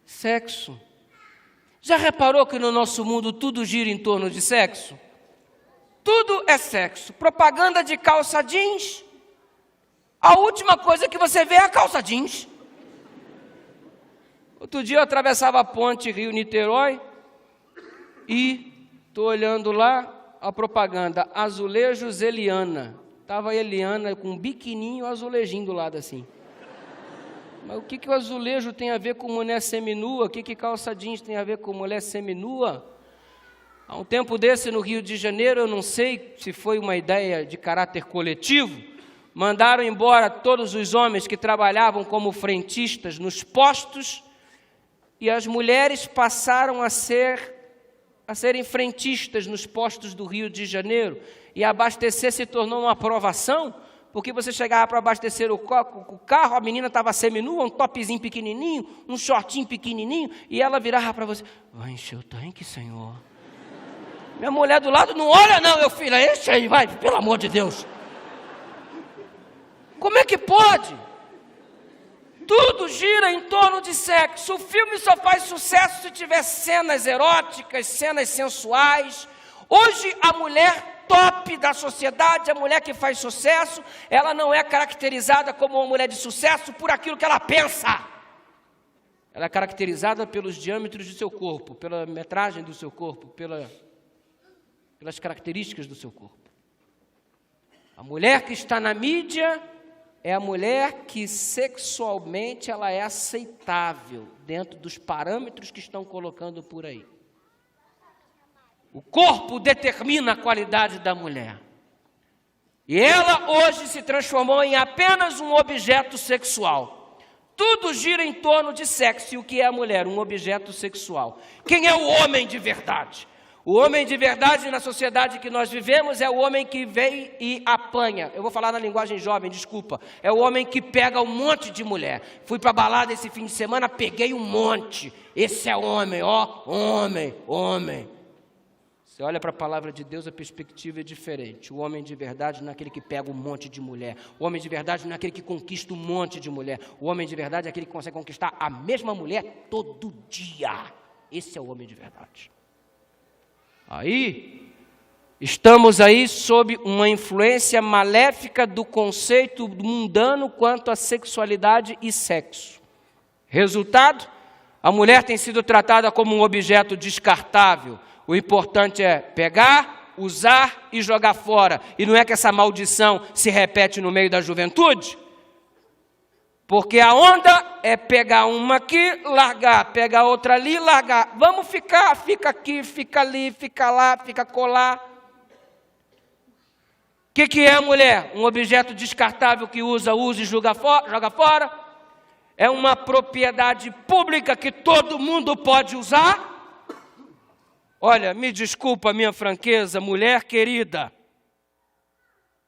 Speaker 1: Sexo. Já reparou que no nosso mundo tudo gira em torno de sexo? Tudo é sexo. Propaganda de calça jeans. A última coisa que você vê é a calça jeans. Outro dia eu atravessava a ponte Rio-Niterói e estou olhando lá a propaganda Azulejos Eliana. Estava a Eliana com um biquininho e um azulejinho do lado assim. Mas o que o azulejo tem a ver com mulher seminua? O que calça jeans tem a ver com mulher seminua? Há um tempo desse no Rio de Janeiro, eu não sei se foi uma ideia de caráter coletivo, mandaram embora todos os homens que trabalhavam como frentistas nos postos e as mulheres passaram a ser a serem frentistas nos postos do Rio de Janeiro, e abastecer se tornou uma provação, porque você chegava para abastecer o carro, a menina estava seminua, um topzinho pequenininho, um shortinho pequenininho, e ela virava para você: vai encher o tanque, Senhor? Minha mulher do lado: não olha não, meu filho, enche aí, vai, pelo amor de Deus. Como é que pode? Tudo gira em torno de sexo. O filme só faz sucesso se tiver cenas eróticas, cenas sensuais. Hoje a mulher top da sociedade, a mulher que faz sucesso, ela não é caracterizada como uma mulher de sucesso por aquilo que ela pensa. Ela é caracterizada pelos diâmetros do seu corpo, pela metragem do seu corpo, pelas características do seu corpo. A mulher que está na mídia é a mulher que sexualmente ela é aceitável dentro dos parâmetros que estão colocando por aí. O corpo determina a qualidade da mulher. E ela hoje se transformou em apenas um objeto sexual. Tudo gira em torno de sexo. E o que é a mulher? Um objeto sexual. Quem é o homem de verdade? O homem de verdade na sociedade que nós vivemos é o homem que vem e apanha. Eu vou falar na linguagem jovem, desculpa. É o homem que pega um monte de mulher. Fui para a balada esse fim de semana, peguei um monte. Esse é homem, ó, homem. Você olha para a palavra de Deus, a perspectiva é diferente. O homem de verdade não é aquele que pega um monte de mulher. O homem de verdade não é aquele que conquista um monte de mulher. O homem de verdade é aquele que consegue conquistar a mesma mulher todo dia. Esse é o homem de verdade. Aí, estamos aí sob uma influência maléfica do conceito mundano quanto à sexualidade e sexo. Resultado, a mulher tem sido tratada como um objeto descartável. O importante é pegar, usar e jogar fora. E não é que essa maldição se repete no meio da juventude? Porque a onda é pegar uma aqui, largar, pegar outra ali, largar. Vamos ficar, fica aqui, fica ali, fica lá, fica colar. O que é a mulher? Um objeto descartável que usa e joga fora. É uma propriedade pública que todo mundo pode usar. Olha, me desculpa a minha franqueza, mulher querida.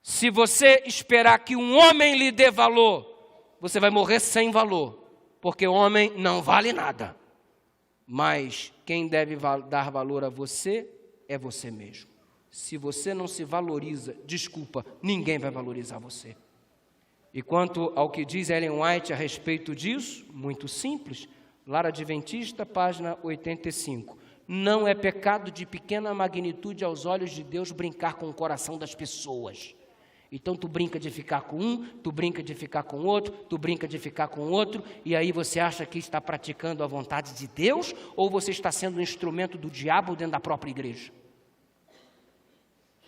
Speaker 1: Se você esperar que um homem lhe dê valor, você vai morrer sem valor, porque o homem não vale nada. Mas quem deve dar valor a você é você mesmo. Se você não se valoriza, desculpa, ninguém vai valorizar você. E quanto ao que diz Ellen White a respeito disso, muito simples, Lar Adventista, página 85. Não é pecado de pequena magnitude aos olhos de Deus brincar com o coração das pessoas. Então tu brinca de ficar com um, tu brinca de ficar com outro, tu brinca de ficar com outro, e aí você acha que está praticando a vontade de Deus, ou você está sendo um instrumento do diabo dentro da própria igreja?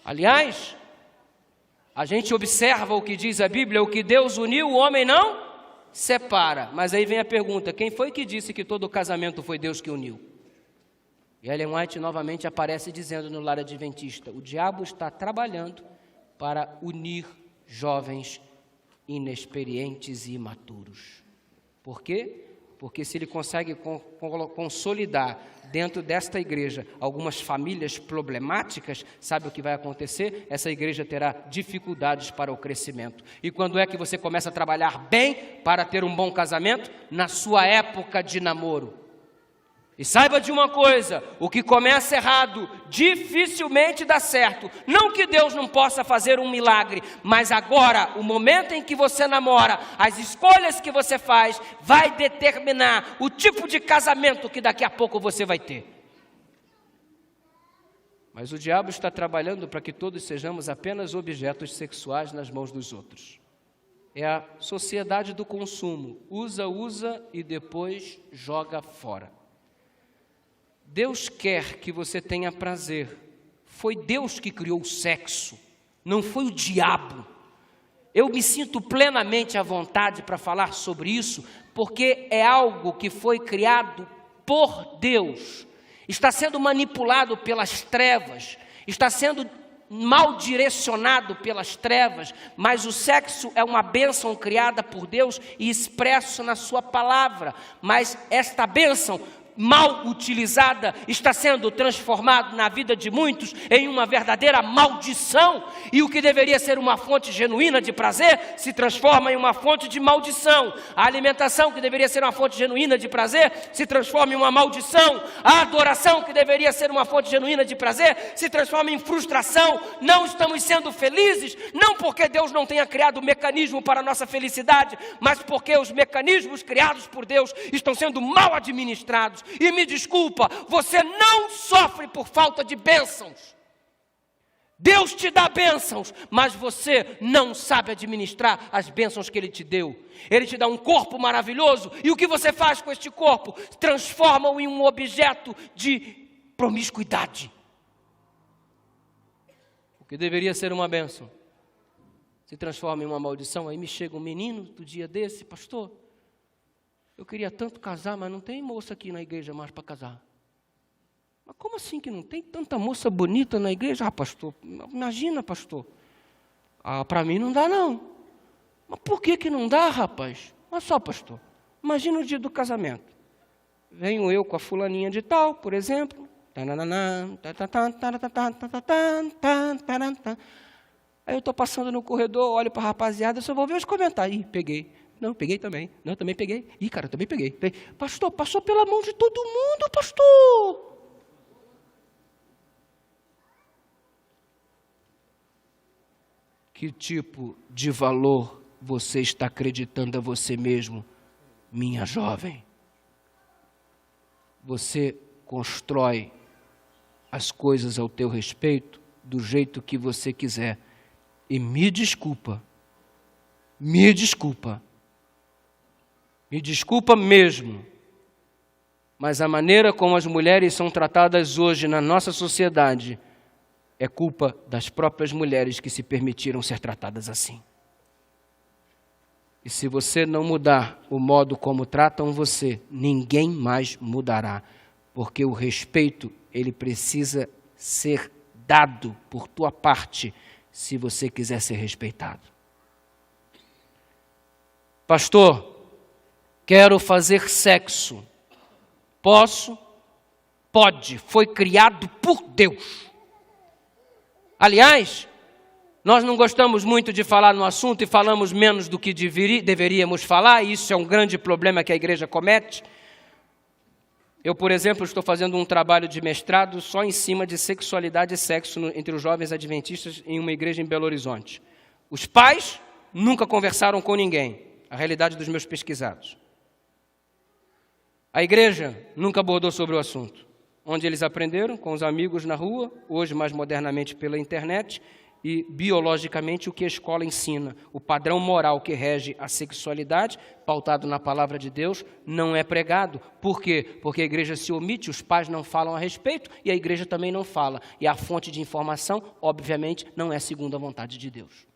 Speaker 1: Aliás, a gente observa o que diz a Bíblia: o que Deus uniu, o homem não separa. Mas aí vem a pergunta: quem foi que disse que todo casamento foi Deus que uniu? E Ellen White novamente aparece dizendo no Lar Adventista: o diabo está trabalhando para unir jovens inexperientes e imaturos. Por quê? Porque se ele consegue consolidar dentro desta igreja algumas famílias problemáticas, sabe o que vai acontecer? Essa igreja terá dificuldades para o crescimento. E quando é que você começa a trabalhar bem para ter um bom casamento? Na sua época de namoro. E saiba de uma coisa: o que começa errado dificilmente dá certo. Não que Deus não possa fazer um milagre, mas agora, o momento em que você namora, as escolhas que você faz, vai determinar o tipo de casamento que daqui a pouco você vai ter. Mas o diabo está trabalhando para que todos sejamos apenas objetos sexuais nas mãos dos outros. É a sociedade do consumo. Usa e depois joga fora. Deus quer que você tenha prazer. Foi Deus que criou o sexo, não foi o diabo. Eu me sinto plenamente à vontade para falar sobre isso, porque é algo que foi criado por Deus. Está sendo manipulado pelas trevas, está sendo mal direcionado pelas trevas, mas o sexo é uma bênção criada por Deus e expresso na sua palavra. Mas esta bênção mal utilizada, está sendo transformado na vida de muitos em uma verdadeira maldição. E o que deveria ser uma fonte genuína de prazer, se transforma em uma fonte de maldição. A alimentação, que deveria ser uma fonte genuína de prazer, se transforma em uma maldição. A adoração, que deveria ser uma fonte genuína de prazer, se transforma em frustração. Não estamos sendo felizes, não porque Deus não tenha criado mecanismo para a nossa felicidade, mas porque os mecanismos criados por Deus estão sendo mal administrados. E me desculpa, você não sofre por falta de bênçãos. Deus te dá bênçãos, mas você não sabe administrar as bênçãos que Ele te deu. Ele te dá um corpo maravilhoso, e o que você faz com este corpo? Transforma-o em um objeto de promiscuidade. O que deveria ser uma bênção se transforma em uma maldição. Aí me chega um menino do dia desse: pastor, eu queria tanto casar, mas não tem moça aqui na igreja mais para casar. Mas como assim que não tem tanta moça bonita na igreja? Ah, pastor, imagina, pastor. Ah, para mim não dá não. Mas por que não dá, rapaz? Olha só, pastor, imagina o dia do casamento. Venho eu com a fulaninha de tal, por exemplo. Aí eu estou passando no corredor, olho para a rapaziada, só vou ver os comentários. Ih, peguei. Não, peguei também. Não, também peguei. Ih, cara, também peguei. Pastor, passou pela mão de todo mundo, pastor. Que tipo de valor você está acreditando a você mesmo, minha jovem? Você constrói as coisas ao teu respeito do jeito que você quiser. E me desculpa mesmo, mas a maneira como as mulheres são tratadas hoje na nossa sociedade é culpa das próprias mulheres que se permitiram ser tratadas assim. E se você não mudar o modo como tratam você, ninguém mais mudará, porque o respeito, ele precisa ser dado por tua parte, se você quiser ser respeitado. Pastor, quero fazer sexo. Posso? Pode. Foi criado por Deus. Aliás, nós não gostamos muito de falar no assunto e falamos menos do que deveríamos falar, e isso é um grande problema que a igreja comete. Eu, por exemplo, estou fazendo um trabalho de mestrado só em cima de sexualidade e sexo entre os jovens adventistas em uma igreja em Belo Horizonte. Os pais nunca conversaram com ninguém, a realidade dos meus pesquisados. A igreja nunca abordou sobre o assunto. Onde eles aprenderam? Com os amigos na rua, hoje mais modernamente pela internet, e biologicamente o que a escola ensina. O padrão moral que rege a sexualidade, pautado na palavra de Deus, não é pregado. Por quê? Porque a igreja se omite, os pais não falam a respeito e a igreja também não fala. E a fonte de informação, obviamente, não é segundo a vontade de Deus.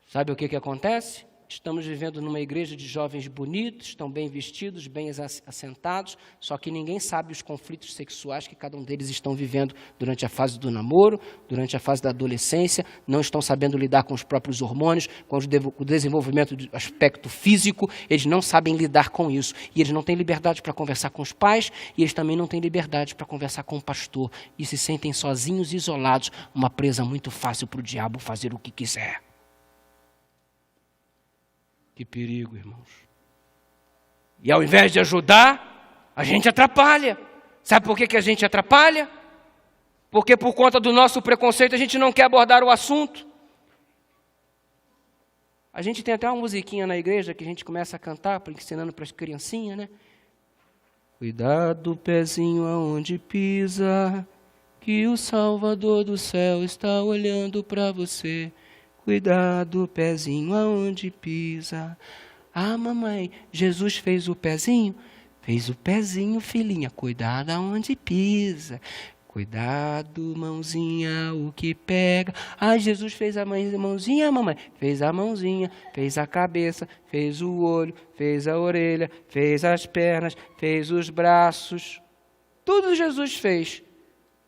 Speaker 1: Sabe o que acontece? Estamos vivendo numa igreja de jovens bonitos, estão bem vestidos, bem assentados, só que ninguém sabe os conflitos sexuais que cada um deles estão vivendo durante a fase do namoro, durante a fase da adolescência, não estão sabendo lidar com os próprios hormônios, com o desenvolvimento do aspecto físico, eles não sabem lidar com isso. E eles não têm liberdade para conversar com os pais, e eles também não têm liberdade para conversar com o pastor, e se sentem sozinhos e isolados, uma presa muito fácil para o diabo fazer o que quiser. Que perigo, irmãos. E ao invés de ajudar, a gente atrapalha. Sabe por que a gente atrapalha? Porque por conta do nosso preconceito a gente não quer abordar o assunto. A gente tem até uma musiquinha na igreja que a gente começa a cantar, ensinando para as criancinhas, né? Cuidado, pezinho, aonde pisa, que o Salvador do céu está olhando para você. Cuidado, pezinho, aonde pisa. Ah, mamãe, Jesus fez o pezinho? Fez o pezinho, filhinha. Cuidado aonde pisa. Cuidado, mãozinha, o que pega. Ah, Jesus fez a mãozinha, mamãe. Fez a mãozinha, fez a cabeça, fez o olho, fez a orelha, fez as pernas, fez os braços. Tudo Jesus fez.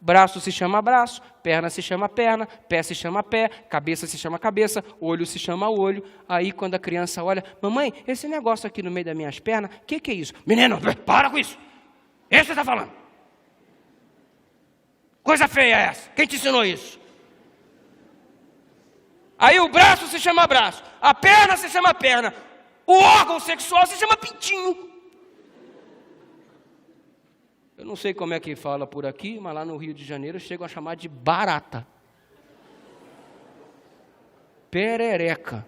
Speaker 1: Braço se chama braço, perna se chama perna, pé se chama pé, cabeça se chama cabeça, olho se chama olho. Aí quando a criança olha, mamãe, esse negócio aqui no meio das minhas pernas, o que é isso? Menino, para com isso. Esse você está falando. Coisa feia é essa. Quem te ensinou isso? Aí o braço se chama braço, a perna se chama perna, o órgão sexual se chama pintinho. Eu não sei como é que fala por aqui, mas lá no Rio de Janeiro chegam a chamar de barata. Perereca.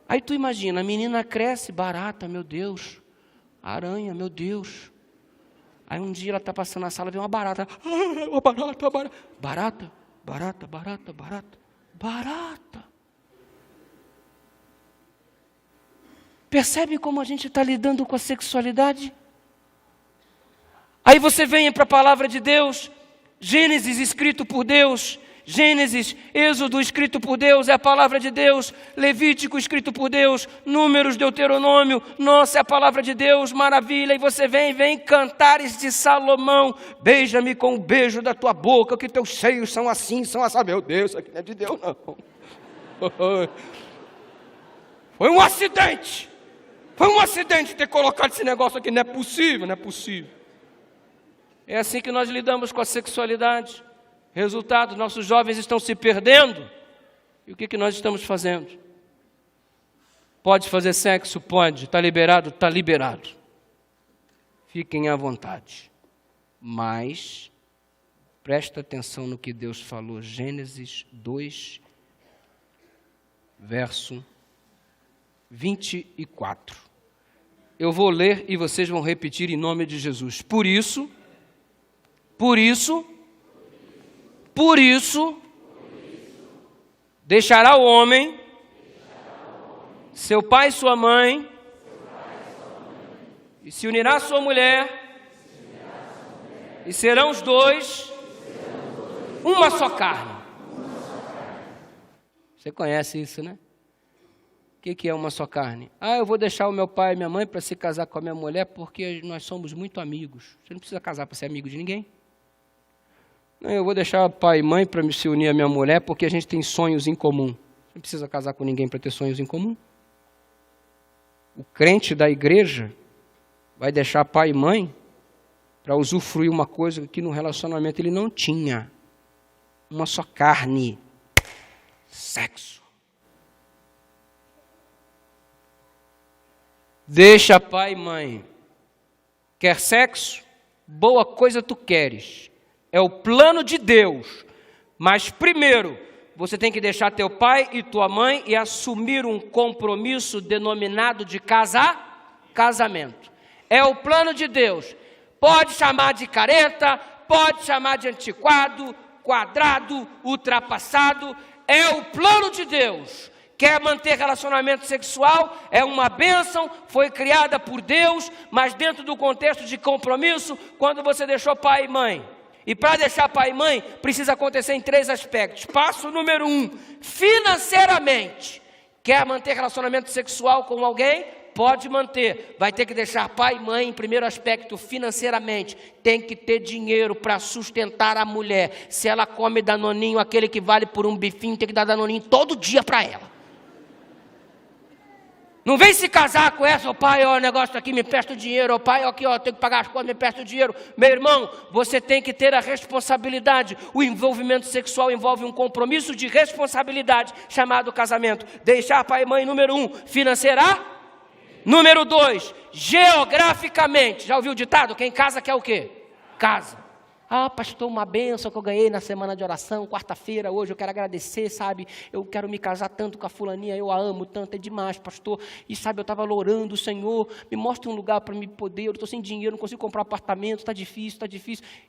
Speaker 1: Aí tu imagina, a menina cresce, barata, meu Deus. Aranha, meu Deus. Aí um dia ela está passando na sala, vê uma barata. Uma barata, barata. Barata, barata, barata, barata. Barata. Percebe como a gente está lidando com a sexualidade? Aí você vem para a palavra de Deus, Gênesis escrito por Deus, Gênesis, Êxodo escrito por Deus, é a palavra de Deus, Levítico escrito por Deus, Números, Deuteronômio, nossa, é a palavra de Deus, maravilha. E você vem Cantares de Salomão, beija-me com o beijo da tua boca, que teus seios são assim, meu Deus, isso aqui não é de Deus não. Foi um acidente ter colocado esse negócio aqui, não é possível. É assim que nós lidamos com a sexualidade. Resultado, nossos jovens estão se perdendo. E o que nós estamos fazendo? Pode fazer sexo? Pode. Está liberado? Está liberado. Fiquem à vontade. Mas, presta atenção no que Deus falou. Gênesis 2, verso 24. Eu vou ler e vocês vão repetir em nome de Jesus. Por isso, deixará o homem, seu pai e sua mãe, e se unirá à sua mulher, e serão os dois uma só carne. Você conhece isso, né? O que é uma só carne? Eu vou deixar o meu pai e minha mãe para se casar com a minha mulher porque nós somos muito amigos. Você não precisa casar para ser amigo de ninguém. Eu vou deixar pai e mãe para me se unir à minha mulher porque a gente tem sonhos em comum. Você não precisa casar com ninguém para ter sonhos em comum. O crente da igreja vai deixar pai e mãe para usufruir uma coisa que no relacionamento ele não tinha. Uma só carne. Sexo. Deixa pai e mãe. Quer sexo? Boa coisa tu queres. É o plano de Deus. Mas primeiro, você tem que deixar teu pai e tua mãe e assumir um compromisso denominado de casamento. É o plano de Deus. Pode chamar de careta, pode chamar de antiquado, quadrado, ultrapassado. É o plano de Deus. Quer manter relacionamento sexual? É uma bênção, foi criada por Deus, mas dentro do contexto de compromisso, quando você deixou pai e mãe. E para deixar pai e mãe, precisa acontecer em 3 aspectos. Passo número 1, financeiramente. Quer manter relacionamento sexual com alguém? Pode manter. Vai ter que deixar pai e mãe em primeiro aspecto, financeiramente. Tem que ter dinheiro para sustentar a mulher. Se ela come danoninho, aquele que vale por um bifinho, tem que dar danoninho todo dia para ela. Não vem se casar com essa, pai, o negócio aqui, me presta o dinheiro, pai, aqui, tenho que pagar as contas, me presta o dinheiro. Meu irmão, você tem que ter a responsabilidade. O envolvimento sexual envolve um compromisso de responsabilidade, chamado casamento. Deixar pai e mãe, número 1, financeira. Número 2, geograficamente. Já ouviu o ditado? Quem casa quer o quê? Casa. Pastor, uma bênção que eu ganhei na semana de oração, quarta-feira, hoje eu quero agradecer, sabe? Eu quero me casar tanto com a fulaninha, eu a amo tanto, é demais, pastor. E sabe, eu estava orando, Senhor, me mostra um lugar para me poder, eu estou sem dinheiro, não consigo comprar apartamento, está difícil.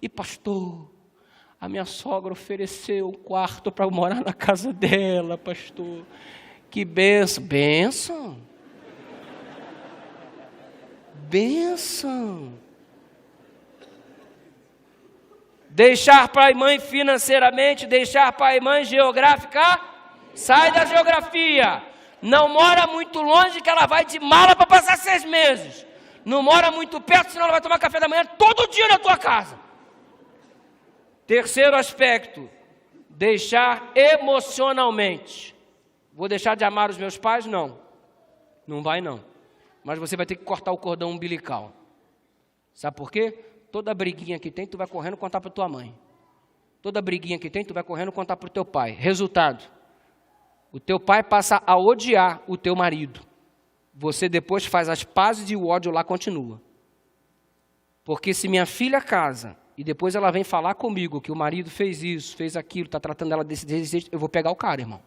Speaker 1: E pastor, a minha sogra ofereceu um quarto para eu morar na casa dela, pastor. Que bênção. Bênção. Deixar pai e mãe financeiramente, deixar pai e mãe geográfica, sai da geografia. Não mora muito longe que ela vai de mala para passar 6 meses. Não mora muito perto, senão ela vai tomar café da manhã todo dia na tua casa. Terceiro aspecto, deixar emocionalmente. Vou deixar de amar os meus pais? Não. Não vai não. Mas você vai ter que cortar o cordão umbilical. Sabe por quê? Toda briguinha que tem, tu vai correndo contar para tua mãe. Toda briguinha que tem, tu vai correndo contar para o teu pai. Resultado, o teu pai passa a odiar o teu marido. Você depois faz as pazes e o ódio lá continua. Porque se minha filha casa e depois ela vem falar comigo que o marido fez isso, fez aquilo, está tratando ela desse jeito, eu vou pegar o cara, irmão.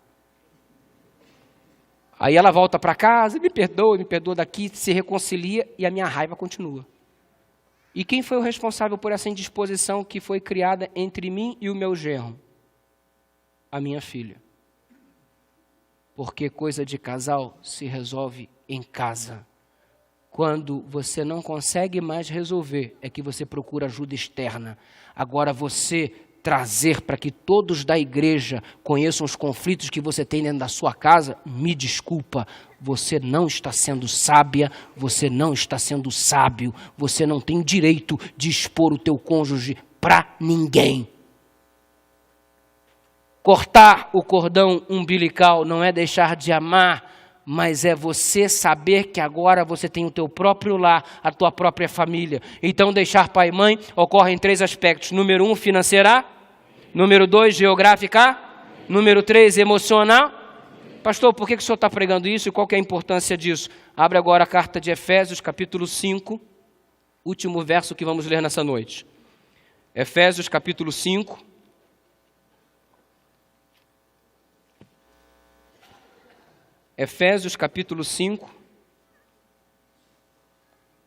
Speaker 1: Aí ela volta para casa, me perdoa daqui, se reconcilia e a minha raiva continua. E quem foi o responsável por essa indisposição que foi criada entre mim e o meu genro? A minha filha. Porque coisa de casal se resolve em casa. Quando você não consegue mais resolver, é que você procura ajuda externa. Agora você trazer para que todos da igreja conheçam os conflitos que você tem dentro da sua casa, me desculpa, você não está sendo sábia, você não está sendo sábio, você não tem direito de expor o teu cônjuge para ninguém. Cortar o cordão umbilical não é deixar de amar, mas é você saber que agora você tem o teu próprio lar, a tua própria família. Então deixar pai e mãe ocorre em 3 aspectos. Número 1, financeira. Número 2, geográfica. Número 3, emocional. Pastor, por que o senhor está pregando isso e qual que é a importância disso? Abre agora a carta de Efésios, capítulo 5, último verso que vamos ler nessa noite. Efésios, capítulo 5. Efésios capítulo 5,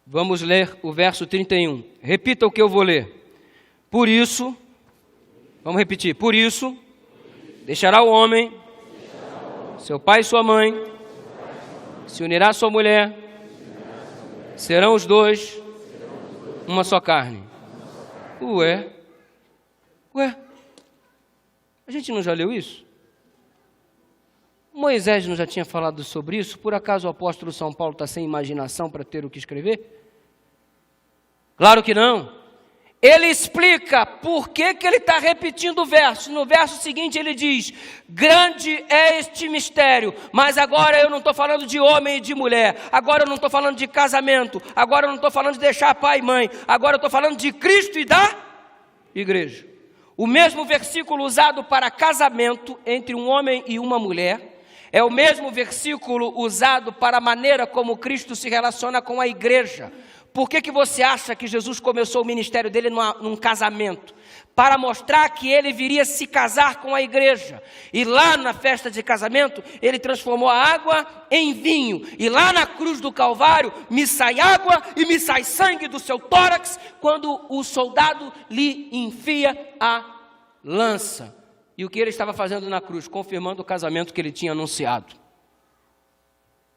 Speaker 1: vamos ler o verso 31. Repita o que eu vou ler. Por isso, vamos repetir. Por isso, deixará o homem, seu pai e sua mãe, se unirá à sua mulher, serão os dois uma só carne. Ué, a gente não já leu isso? Moisés não já tinha falado sobre isso? Por acaso o apóstolo São Paulo está sem imaginação para ter o que escrever? Claro que não. Ele explica por que ele está repetindo o verso. No verso seguinte ele diz, grande é este mistério, mas agora eu não estou falando de homem e de mulher, agora eu não estou falando de casamento, agora eu não estou falando de deixar pai e mãe, agora eu estou falando de Cristo e da igreja. O mesmo versículo usado para casamento entre um homem e uma mulher, é o mesmo versículo usado para a maneira como Cristo se relaciona com a igreja. Por que você acha que Jesus começou o ministério dele num casamento? Para mostrar que ele viria se casar com a igreja. E lá na festa de casamento, ele transformou a água em vinho. E lá na cruz do Calvário, me sai água e me sai sangue do seu tórax, quando o soldado lhe enfia a lança. E o que ele estava fazendo na cruz? Confirmando o casamento que ele tinha anunciado.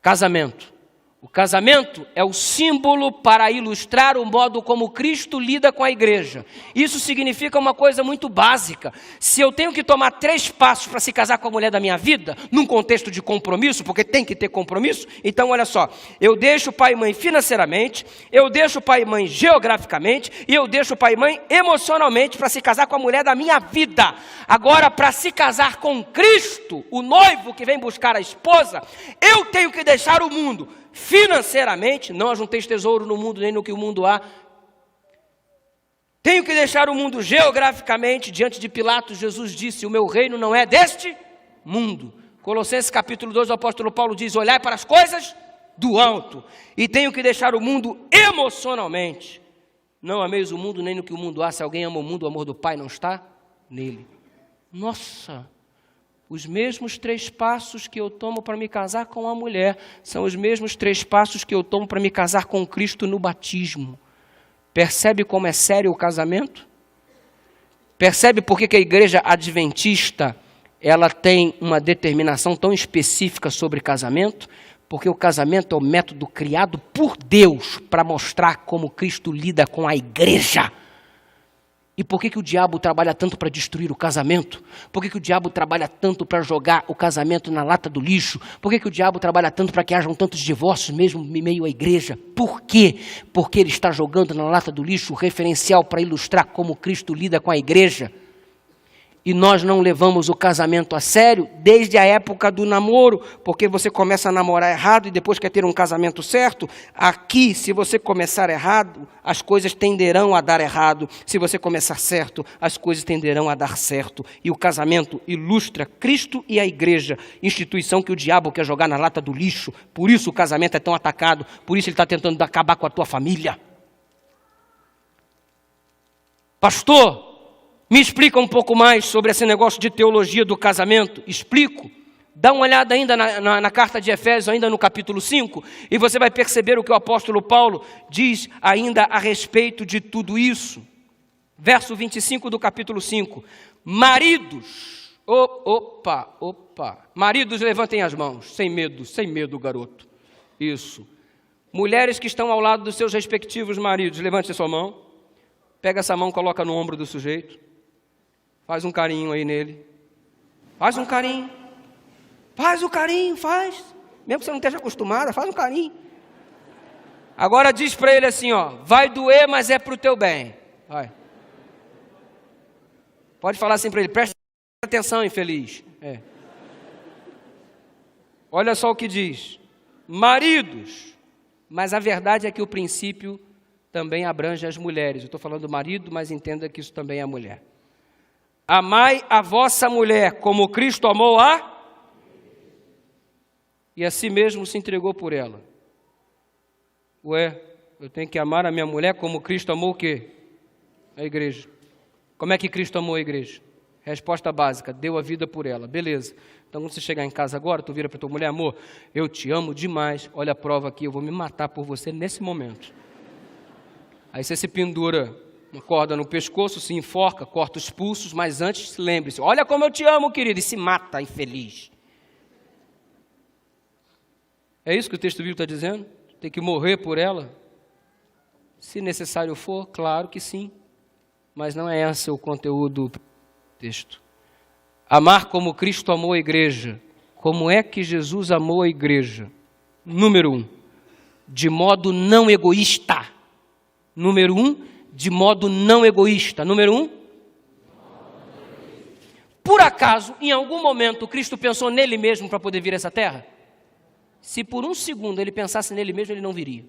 Speaker 1: Casamento. O casamento é o símbolo para ilustrar o modo como Cristo lida com a igreja. Isso significa uma coisa muito básica. Se eu tenho que tomar 3 passos para se casar com a mulher da minha vida, num contexto de compromisso, porque tem que ter compromisso, então olha só, eu deixo pai e mãe financeiramente, eu deixo pai e mãe geograficamente, e eu deixo pai e mãe emocionalmente para se casar com a mulher da minha vida. Agora, para se casar com Cristo, o noivo que vem buscar a esposa, eu tenho que deixar o mundo financeiramente, não ajunteis tesouro no mundo, nem no que o mundo há. Tenho que deixar o mundo geograficamente. Diante de Pilatos, Jesus disse, o meu reino não é deste mundo. Colossenses capítulo 2, o apóstolo Paulo diz, olhai para as coisas do alto. E tenho que deixar o mundo emocionalmente. Não ameis o mundo, nem no que o mundo há. Se alguém ama o mundo, o amor do Pai não está nele. Nossa! Os mesmos 3 passos que eu tomo para me casar com a mulher são os mesmos 3 passos que eu tomo para me casar com Cristo no batismo. Percebe como é sério o casamento? Percebe por que a igreja adventista ela tem uma determinação tão específica sobre casamento? Porque o casamento é o método criado por Deus para mostrar como Cristo lida com a igreja. E por que o diabo trabalha tanto para destruir o casamento? Por que o diabo trabalha tanto para jogar o casamento na lata do lixo? Por que o diabo trabalha tanto para que hajam tantos divórcios mesmo em meio à igreja? Por quê? Porque ele está jogando na lata do lixo o referencial para ilustrar como Cristo lida com a igreja. E nós não levamos o casamento a sério desde a época do namoro, porque você começa a namorar errado e depois quer ter um casamento certo. Aqui, se você começar errado, as coisas tenderão a dar errado. Se você começar certo, as coisas tenderão a dar certo. E o casamento ilustra Cristo e a igreja, instituição que o diabo quer jogar na lata do lixo. Por isso o casamento é tão atacado, por isso ele está tentando acabar com a tua família. Pastor, me explica um pouco mais sobre esse negócio de teologia do casamento. Explico. Dá uma olhada ainda na carta de Efésios, ainda no capítulo 5, e você vai perceber o que o apóstolo Paulo diz ainda a respeito de tudo isso. Verso 25 do capítulo 5. Maridos, maridos, levantem as mãos, sem medo, garoto. Isso. Mulheres que estão ao lado dos seus respectivos maridos, levante a sua mão. Pega essa mão, coloca no ombro do sujeito. Faz um carinho aí nele. Faz um carinho. Faz o carinho, faz. Mesmo que você não esteja acostumada, faz um carinho. Agora diz para ele assim, ó. Vai doer, mas é para o teu bem. Vai. Pode falar assim para ele. Presta atenção, infeliz. Olha só o que diz. Maridos. Mas a verdade é que o princípio também abrange as mulheres. Eu estou falando do marido, mas entenda que isso também é a mulher. Amai a vossa mulher como Cristo amou e a si mesmo se entregou por ela. Ué, eu tenho que amar a minha mulher como Cristo amou o quê? A igreja. Como é que Cristo amou a igreja? Resposta básica, deu a vida por ela. Beleza. Então quando você chegar em casa agora, tu vira para tua mulher, amor, eu te amo demais, olha a prova aqui, eu vou me matar por você nesse momento. Aí você se pendura uma corda no pescoço, se enforca, corta os pulsos, mas antes lembre-se, olha como eu te amo, querido, e se mata, infeliz. É isso que o texto bíblico está dizendo? Tem que morrer por ela? Se necessário for, claro que sim, mas não é esse o conteúdo do texto. Amar como Cristo amou a igreja. Como é que Jesus amou a igreja? Número 1, de modo não egoísta. Número 1, de modo não egoísta. Número 1. Por acaso, em algum momento, Cristo pensou nele mesmo para poder vir a essa terra? Se por um segundo ele pensasse nele mesmo, ele não viria.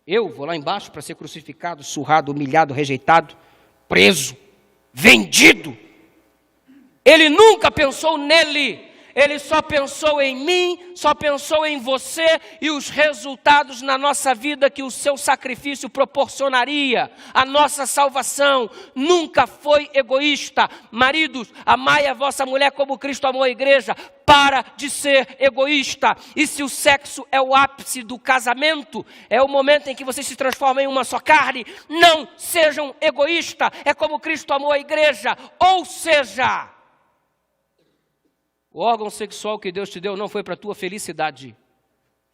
Speaker 1: Eu vou lá embaixo para ser crucificado, surrado, humilhado, rejeitado, preso, vendido. Ele nunca pensou nele. Ele só pensou em mim, só pensou em você e os resultados na nossa vida que o seu sacrifício proporcionaria. A nossa salvação nunca foi egoísta. Maridos, amai a vossa mulher como Cristo amou a igreja. Para de ser egoísta. E se o sexo é o ápice do casamento, é o momento em que você se transforma em uma só carne, não sejam egoístas. É como Cristo amou a igreja. Ou seja, o órgão sexual que Deus te deu não foi para a tua felicidade.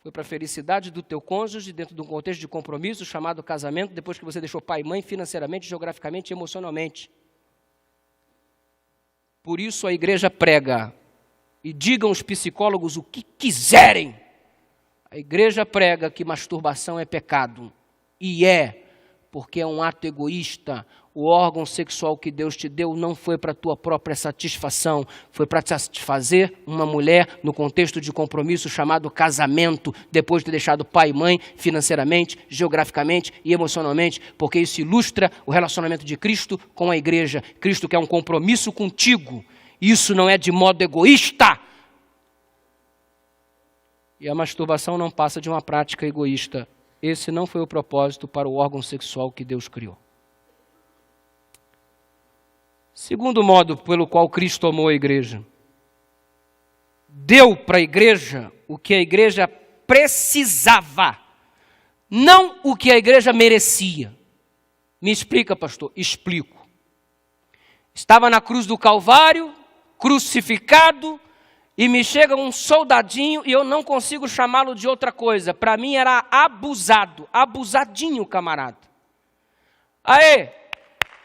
Speaker 1: Foi para a felicidade do teu cônjuge dentro de um contexto de compromisso chamado casamento, depois que você deixou pai e mãe financeiramente, geograficamente e emocionalmente. Por isso a igreja prega, e digam os psicólogos o que quiserem, a igreja prega que masturbação é pecado. E porque é um ato egoísta. O órgão sexual que Deus te deu não foi para a tua própria satisfação, foi para satisfazer uma mulher no contexto de compromisso chamado casamento, depois de ter deixado pai e mãe financeiramente, geograficamente e emocionalmente, porque isso ilustra o relacionamento de Cristo com a igreja. Cristo quer um compromisso contigo, isso não é de modo egoísta. E a masturbação não passa de uma prática egoísta. Esse não foi o propósito para o órgão sexual que Deus criou. Segundo modo pelo qual Cristo amou a igreja. Deu para a igreja o que a igreja precisava, não o que a igreja merecia. Me explica, pastor? Explico. Estava na cruz do Calvário, crucificado, e me chega um soldadinho e eu não consigo chamá-lo de outra coisa. Para mim era abusado, abusadinho, camarada. Aê,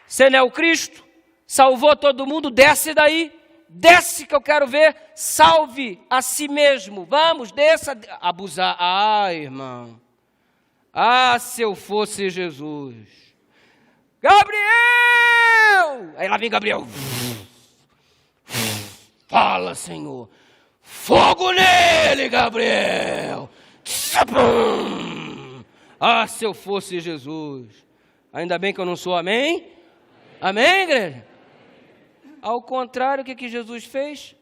Speaker 1: você não é o Cristo? Salvou todo mundo, desce daí, desce que eu quero ver, salve a si mesmo, vamos, desça, abusar, irmão, se eu fosse Jesus, Gabriel, aí lá vem Gabriel, Fala, Senhor. Fogo nele, Gabriel. Ah, se eu fosse Jesus. Ainda bem que eu não sou, amém? Amém, igreja? Ao contrário, o que Jesus fez?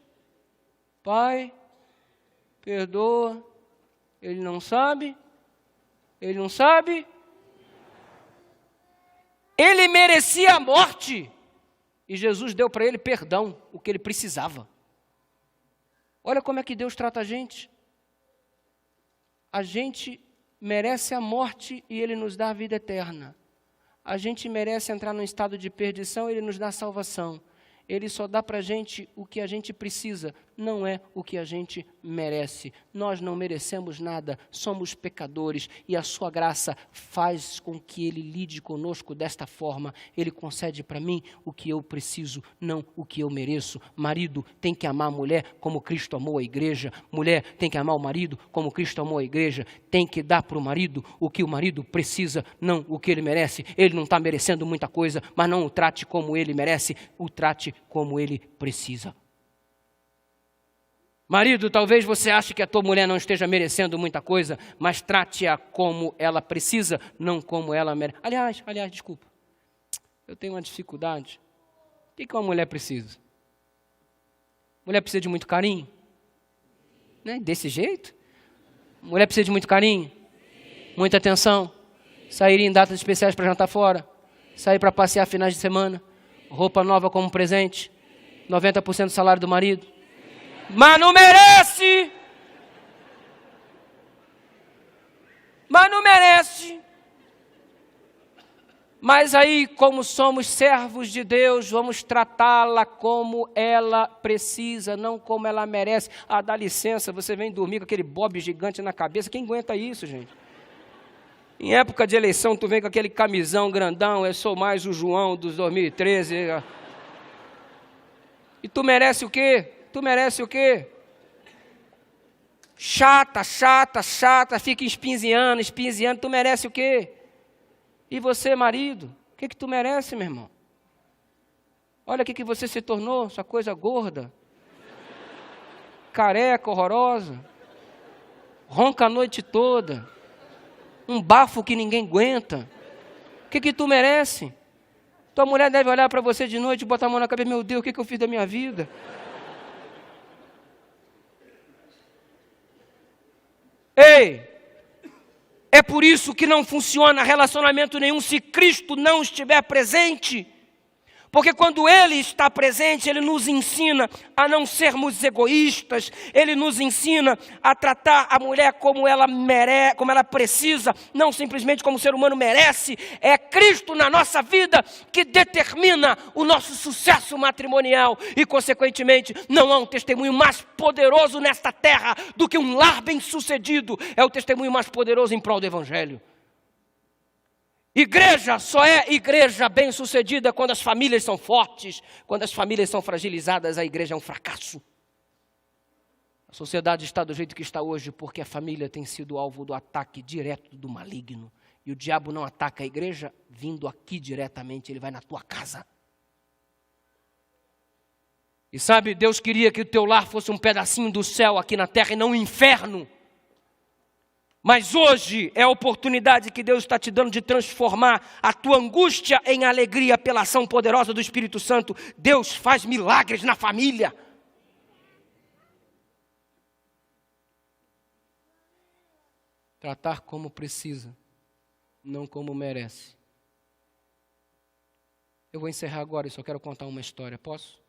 Speaker 1: Pai, perdoa. Ele não sabe. Ele não sabe. Ele merecia a morte. E Jesus deu para ele perdão, o que ele precisava. Olha como é que Deus trata a gente. A gente merece a morte e Ele nos dá a vida eterna. A gente merece entrar num estado de perdição e Ele nos dá a salvação. Ele só dá para a gente o que a gente precisa, não é o que a gente merece. Nós não merecemos nada, somos pecadores e a sua graça faz com que Ele lide conosco desta forma. Ele concede para mim o que eu preciso, não o que eu mereço. Marido tem que amar a mulher como Cristo amou a igreja. Mulher tem que amar o marido como Cristo amou a igreja. Tem que dar para o marido o que o marido precisa, não o que ele merece. Ele não está merecendo muita coisa, mas não o trate como ele merece, o trate como ele precisa. Marido, talvez você ache que a tua mulher não esteja merecendo muita coisa, mas trate-a como ela precisa, não como ela merece. Aliás, desculpa, eu tenho uma dificuldade. O que uma mulher precisa? Mulher precisa de muito carinho? Né? Desse jeito? Mulher precisa de muito carinho? Muita atenção? Sair em datas especiais para jantar fora? Sair para passear finais de semana? Roupa nova como presente, 90% do salário do marido. Mas não merece! Mas não merece! Mas aí, como somos servos de Deus, vamos tratá-la como ela precisa, não como ela merece. Ah, dá licença, você vem dormir com aquele bob gigante na cabeça. Quem aguenta isso, gente? Em época de eleição, tu vem com aquele camisão grandão, eu sou mais o João dos 2013. E tu merece o quê? Tu merece o quê? Chata, fica espinziando, tu merece o quê? E você, marido, o que tu merece, meu irmão? Olha o que você se tornou, sua coisa gorda, careca, horrorosa, ronca a noite toda, um bafo que ninguém aguenta. O que tu merece? Tua mulher deve olhar para você de noite e botar a mão na cabeça, meu Deus, o que eu fiz da minha vida? Ei, é por isso que não funciona relacionamento nenhum se Cristo não estiver presente. Porque quando Ele está presente, Ele nos ensina a não sermos egoístas, Ele nos ensina a tratar a mulher como ela merece, como ela precisa, não simplesmente como o ser humano merece. É Cristo na nossa vida que determina o nosso sucesso matrimonial e, consequentemente, não há um testemunho mais poderoso nesta terra do que um lar bem-sucedido. É o testemunho mais poderoso em prol do Evangelho. Igreja só é igreja bem-sucedida quando as famílias são fortes. Quando as famílias são fragilizadas, a igreja é um fracasso. A sociedade está do jeito que está hoje porque a família tem sido alvo do ataque direto do maligno. E o diabo não ataca a igreja vindo aqui diretamente, ele vai na tua casa. E sabe, Deus queria que o teu lar fosse um pedacinho do céu aqui na terra e não um inferno. Mas hoje é a oportunidade que Deus está te dando de transformar a tua angústia em alegria pela ação poderosa do Espírito Santo. Deus faz milagres na família. Tratar como precisa, não como merece. Eu vou encerrar agora e só quero contar uma história. Posso?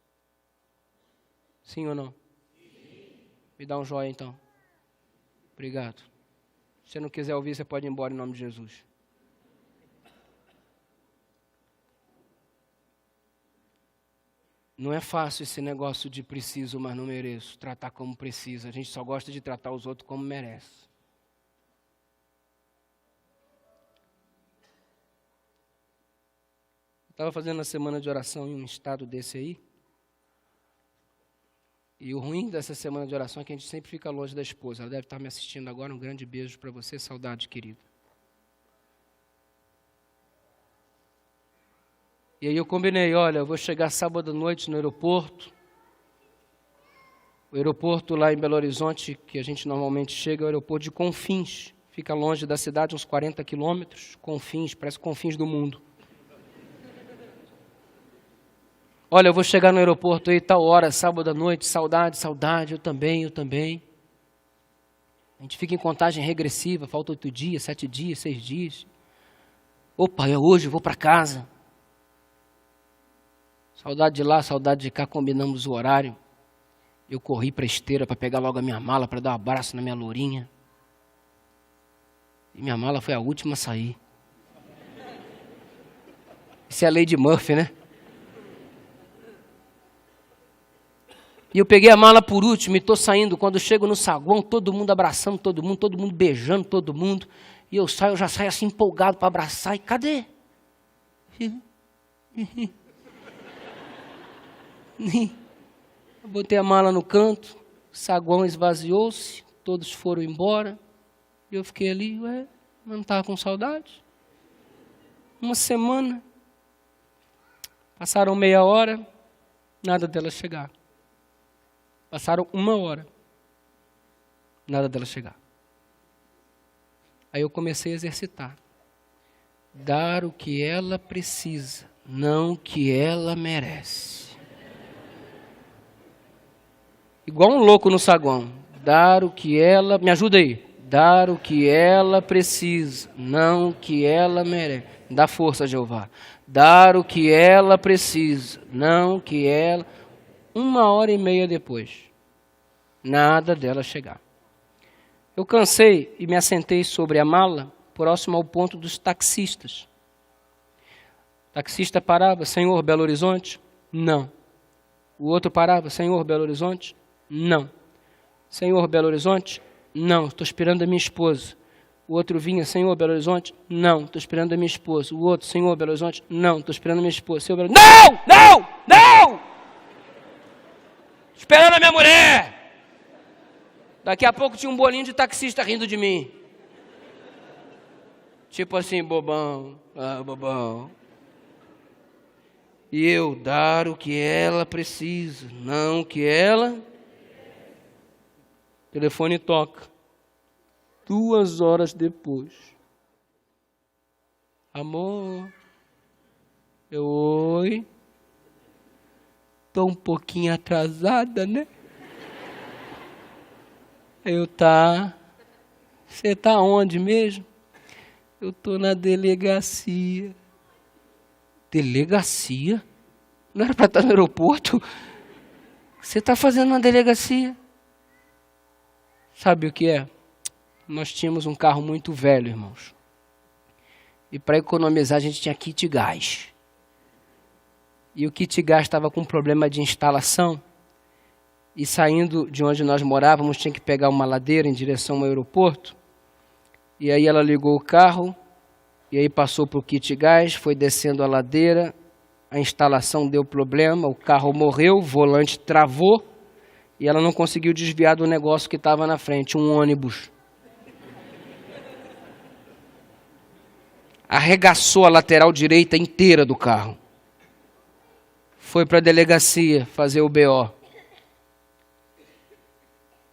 Speaker 1: Sim ou não? Sim. Me dá um joia então. Obrigado. Se você não quiser ouvir, você pode ir embora em nome de Jesus. Não é fácil esse negócio de preciso, mas não mereço. Tratar como precisa. A gente só gosta de tratar os outros como merece. Eu estava fazendo a semana de oração em um estado desse aí. E o ruim dessa semana de oração é que a gente sempre fica longe da esposa. Ela deve estar me assistindo agora. Um grande beijo para você. Saudade, querido. E aí eu combinei, olha, eu vou chegar sábado à noite no aeroporto. O aeroporto lá em Belo Horizonte, que a gente normalmente chega, é o aeroporto de Confins. Fica longe da cidade, uns 40 quilômetros. Confins, parece Confins do mundo. Olha, eu vou chegar no aeroporto aí tal hora, sábado à noite, saudade, saudade, eu também. A gente fica em contagem regressiva, falta 8 dias, 7 dias, 6 dias. Opa, é hoje, eu vou para casa. Saudade de lá, saudade de cá, combinamos o horário. Eu corri para a esteira para pegar logo a minha mala, para dar um abraço na minha lourinha. E minha mala foi a última a sair. Isso é a lei de Murphy, né? E eu peguei a mala por último e estou saindo. Quando eu chego no saguão, todo mundo abraçando todo mundo beijando todo mundo. E eu já saio assim empolgado para abraçar. E cadê? Eu botei a mala no canto, o saguão esvaziou-se, todos foram embora. E eu fiquei ali, mas não estava com saudade? Uma semana. Passaram meia hora, nada dela chegar. Passaram 1 hora, nada dela chegar. Aí eu comecei a exercitar. Dar o que ela precisa, não o que ela merece. Igual um louco no saguão. Dar o que ela... Me ajuda aí. Dar o que ela precisa, não o que ela merece. Dá força, Jeová. Dar o que ela precisa, não o que ela... 1h30 depois, nada dela chegar. Eu cansei e me assentei sobre a mala, próximo ao ponto dos taxistas. O taxista parava, Senhor, Belo Horizonte? Não. O outro parava, Senhor, Belo Horizonte? Não. Senhor, Belo Horizonte? Não, estou esperando a minha esposa. O outro vinha, Senhor, Belo Horizonte? Não, estou esperando a minha esposa. O outro, Senhor, Belo Horizonte? Não, estou esperando a minha esposa. Senhor, Belo... Não! Esperando a minha mulher! Daqui a pouco tinha um bolinho de taxista rindo de mim. Tipo assim, bobão, bobão. E eu dar o que ela precisa, não o que ela... O telefone toca. 2 horas depois. Amor. Oi. Estou um pouquinho atrasada, né? Você tá onde mesmo? Eu estou na delegacia. Delegacia? Não era para estar no aeroporto? O que você está fazendo na delegacia? Sabe o que é? Nós tínhamos um carro muito velho, irmãos. E para economizar a gente tinha kit gás. E o kit gás estava com problema de instalação. E saindo de onde nós morávamos, tinha que pegar uma ladeira em direção ao aeroporto. E aí ela ligou o carro. E aí passou para o kit gás, foi descendo a ladeira. A instalação deu problema, o carro morreu, o volante travou. E ela não conseguiu desviar do negócio que estava na frente, um ônibus. Arregaçou a lateral direita inteira do carro. Foi para a delegacia fazer o BO.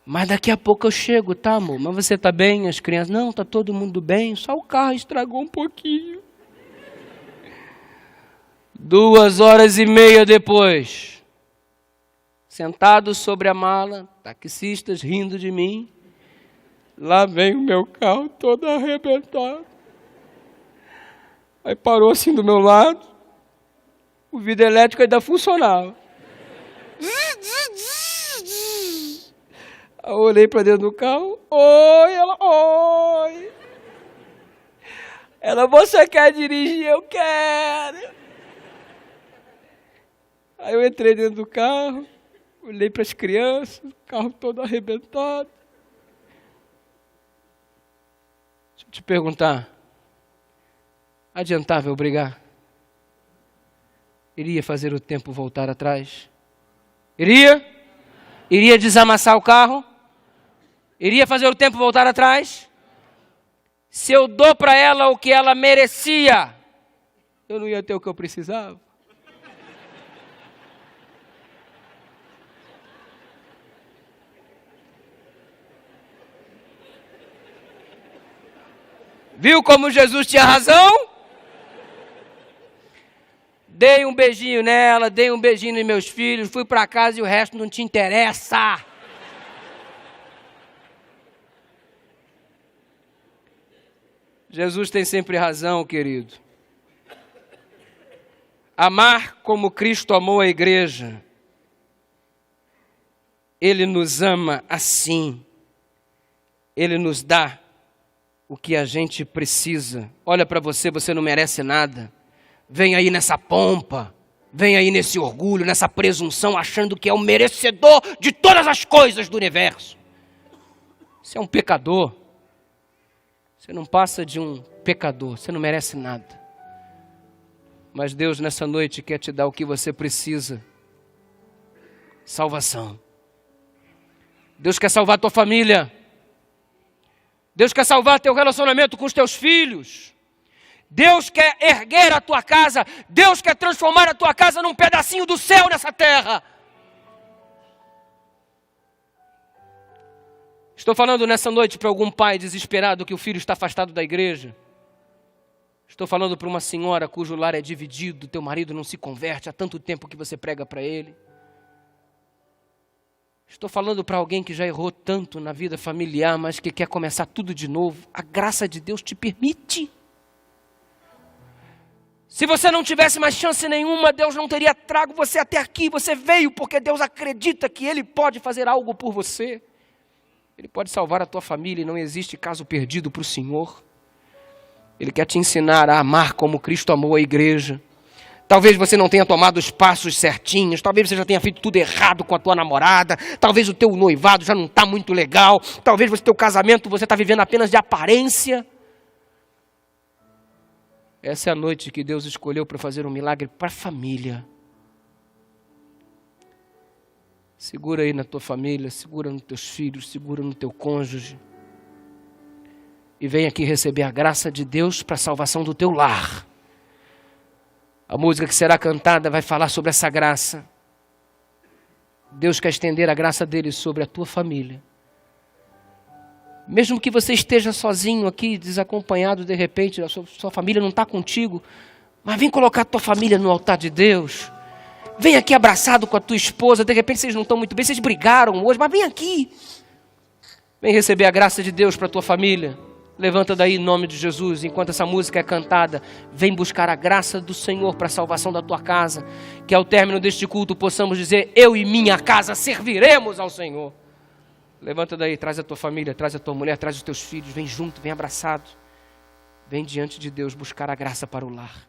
Speaker 1: Mas daqui a pouco eu chego, tá, amor? Mas você tá bem? As crianças? Não, tá todo mundo bem, só o carro estragou um pouquinho. 2h30 depois... Sentado sobre a mala, taxistas rindo de mim. Lá vem o meu carro todo arrebentado. Aí parou assim do meu lado. O vidro elétrico ainda funcionava. Aí eu olhei para dentro do carro. Oi, ela, oi. Ela, você quer dirigir? Eu quero. Aí eu entrei dentro do carro. Olhei para as crianças, o carro todo arrebentado. Deixa eu te perguntar, adiantava eu brigar? Iria fazer o tempo voltar atrás? Iria? Iria desamassar o carro? Iria fazer o tempo voltar atrás? Se eu dou para ela o que ela merecia, eu não ia ter o que eu precisava? Viu como Jesus tinha razão? Dei um beijinho nela, dei um beijinho nos meus filhos, fui para casa e o resto não te interessa. Jesus tem sempre razão, querido. Amar como Cristo amou a igreja. Ele nos ama assim. Ele nos dá o que a gente precisa. Olha para você, você não merece nada. Vem aí nessa pompa, vem aí nesse orgulho, nessa presunção, achando que é o merecedor de todas as coisas do universo. Você é um pecador. Você não passa de um pecador, você não merece nada. Mas Deus nessa noite quer te dar o que você precisa. Salvação. Deus quer salvar a tua família. Deus quer salvar teu relacionamento com os teus filhos. Deus quer erguer a tua casa. Deus quer transformar a tua casa num pedacinho do céu nessa terra. Estou falando nessa noite para algum pai desesperado que o filho está afastado da igreja. Estou falando para uma senhora cujo lar é dividido, teu marido não se converte há tanto tempo que você prega para ele. Estou falando para alguém que já errou tanto na vida familiar, mas que quer começar tudo de novo. A graça de Deus te permite. Se você não tivesse mais chance nenhuma, Deus não teria trago você até aqui. Você veio porque Deus acredita que Ele pode fazer algo por você. Ele pode salvar a tua família e não existe caso perdido para o Senhor. Ele quer te ensinar a amar como Cristo amou a igreja. Talvez você não tenha tomado os passos certinhos, talvez você já tenha feito tudo errado com a tua namorada, talvez o teu noivado já não está muito legal, talvez o teu casamento você está vivendo apenas de aparência. Essa é a noite que Deus escolheu para fazer um milagre para a família. Segura aí na tua família, segura nos teus filhos, segura no teu cônjuge. E vem aqui receber a graça de Deus para a salvação do teu lar. A música que será cantada vai falar sobre essa graça. Deus quer estender a graça dele sobre a tua família. Mesmo que você esteja sozinho aqui, desacompanhado de repente, a sua família não está contigo, mas vem colocar a tua família no altar de Deus. Vem aqui abraçado com a tua esposa, de repente vocês não estão muito bem, vocês brigaram hoje, mas vem aqui. Vem receber a graça de Deus para a tua família. Levanta daí em nome de Jesus, enquanto essa música é cantada, vem buscar a graça do Senhor para a salvação da tua casa, que ao término deste culto possamos dizer, eu e minha casa serviremos ao Senhor. Levanta daí, traz a tua família, traz a tua mulher, traz os teus filhos, vem junto, vem abraçado, vem diante de Deus buscar a graça para o lar.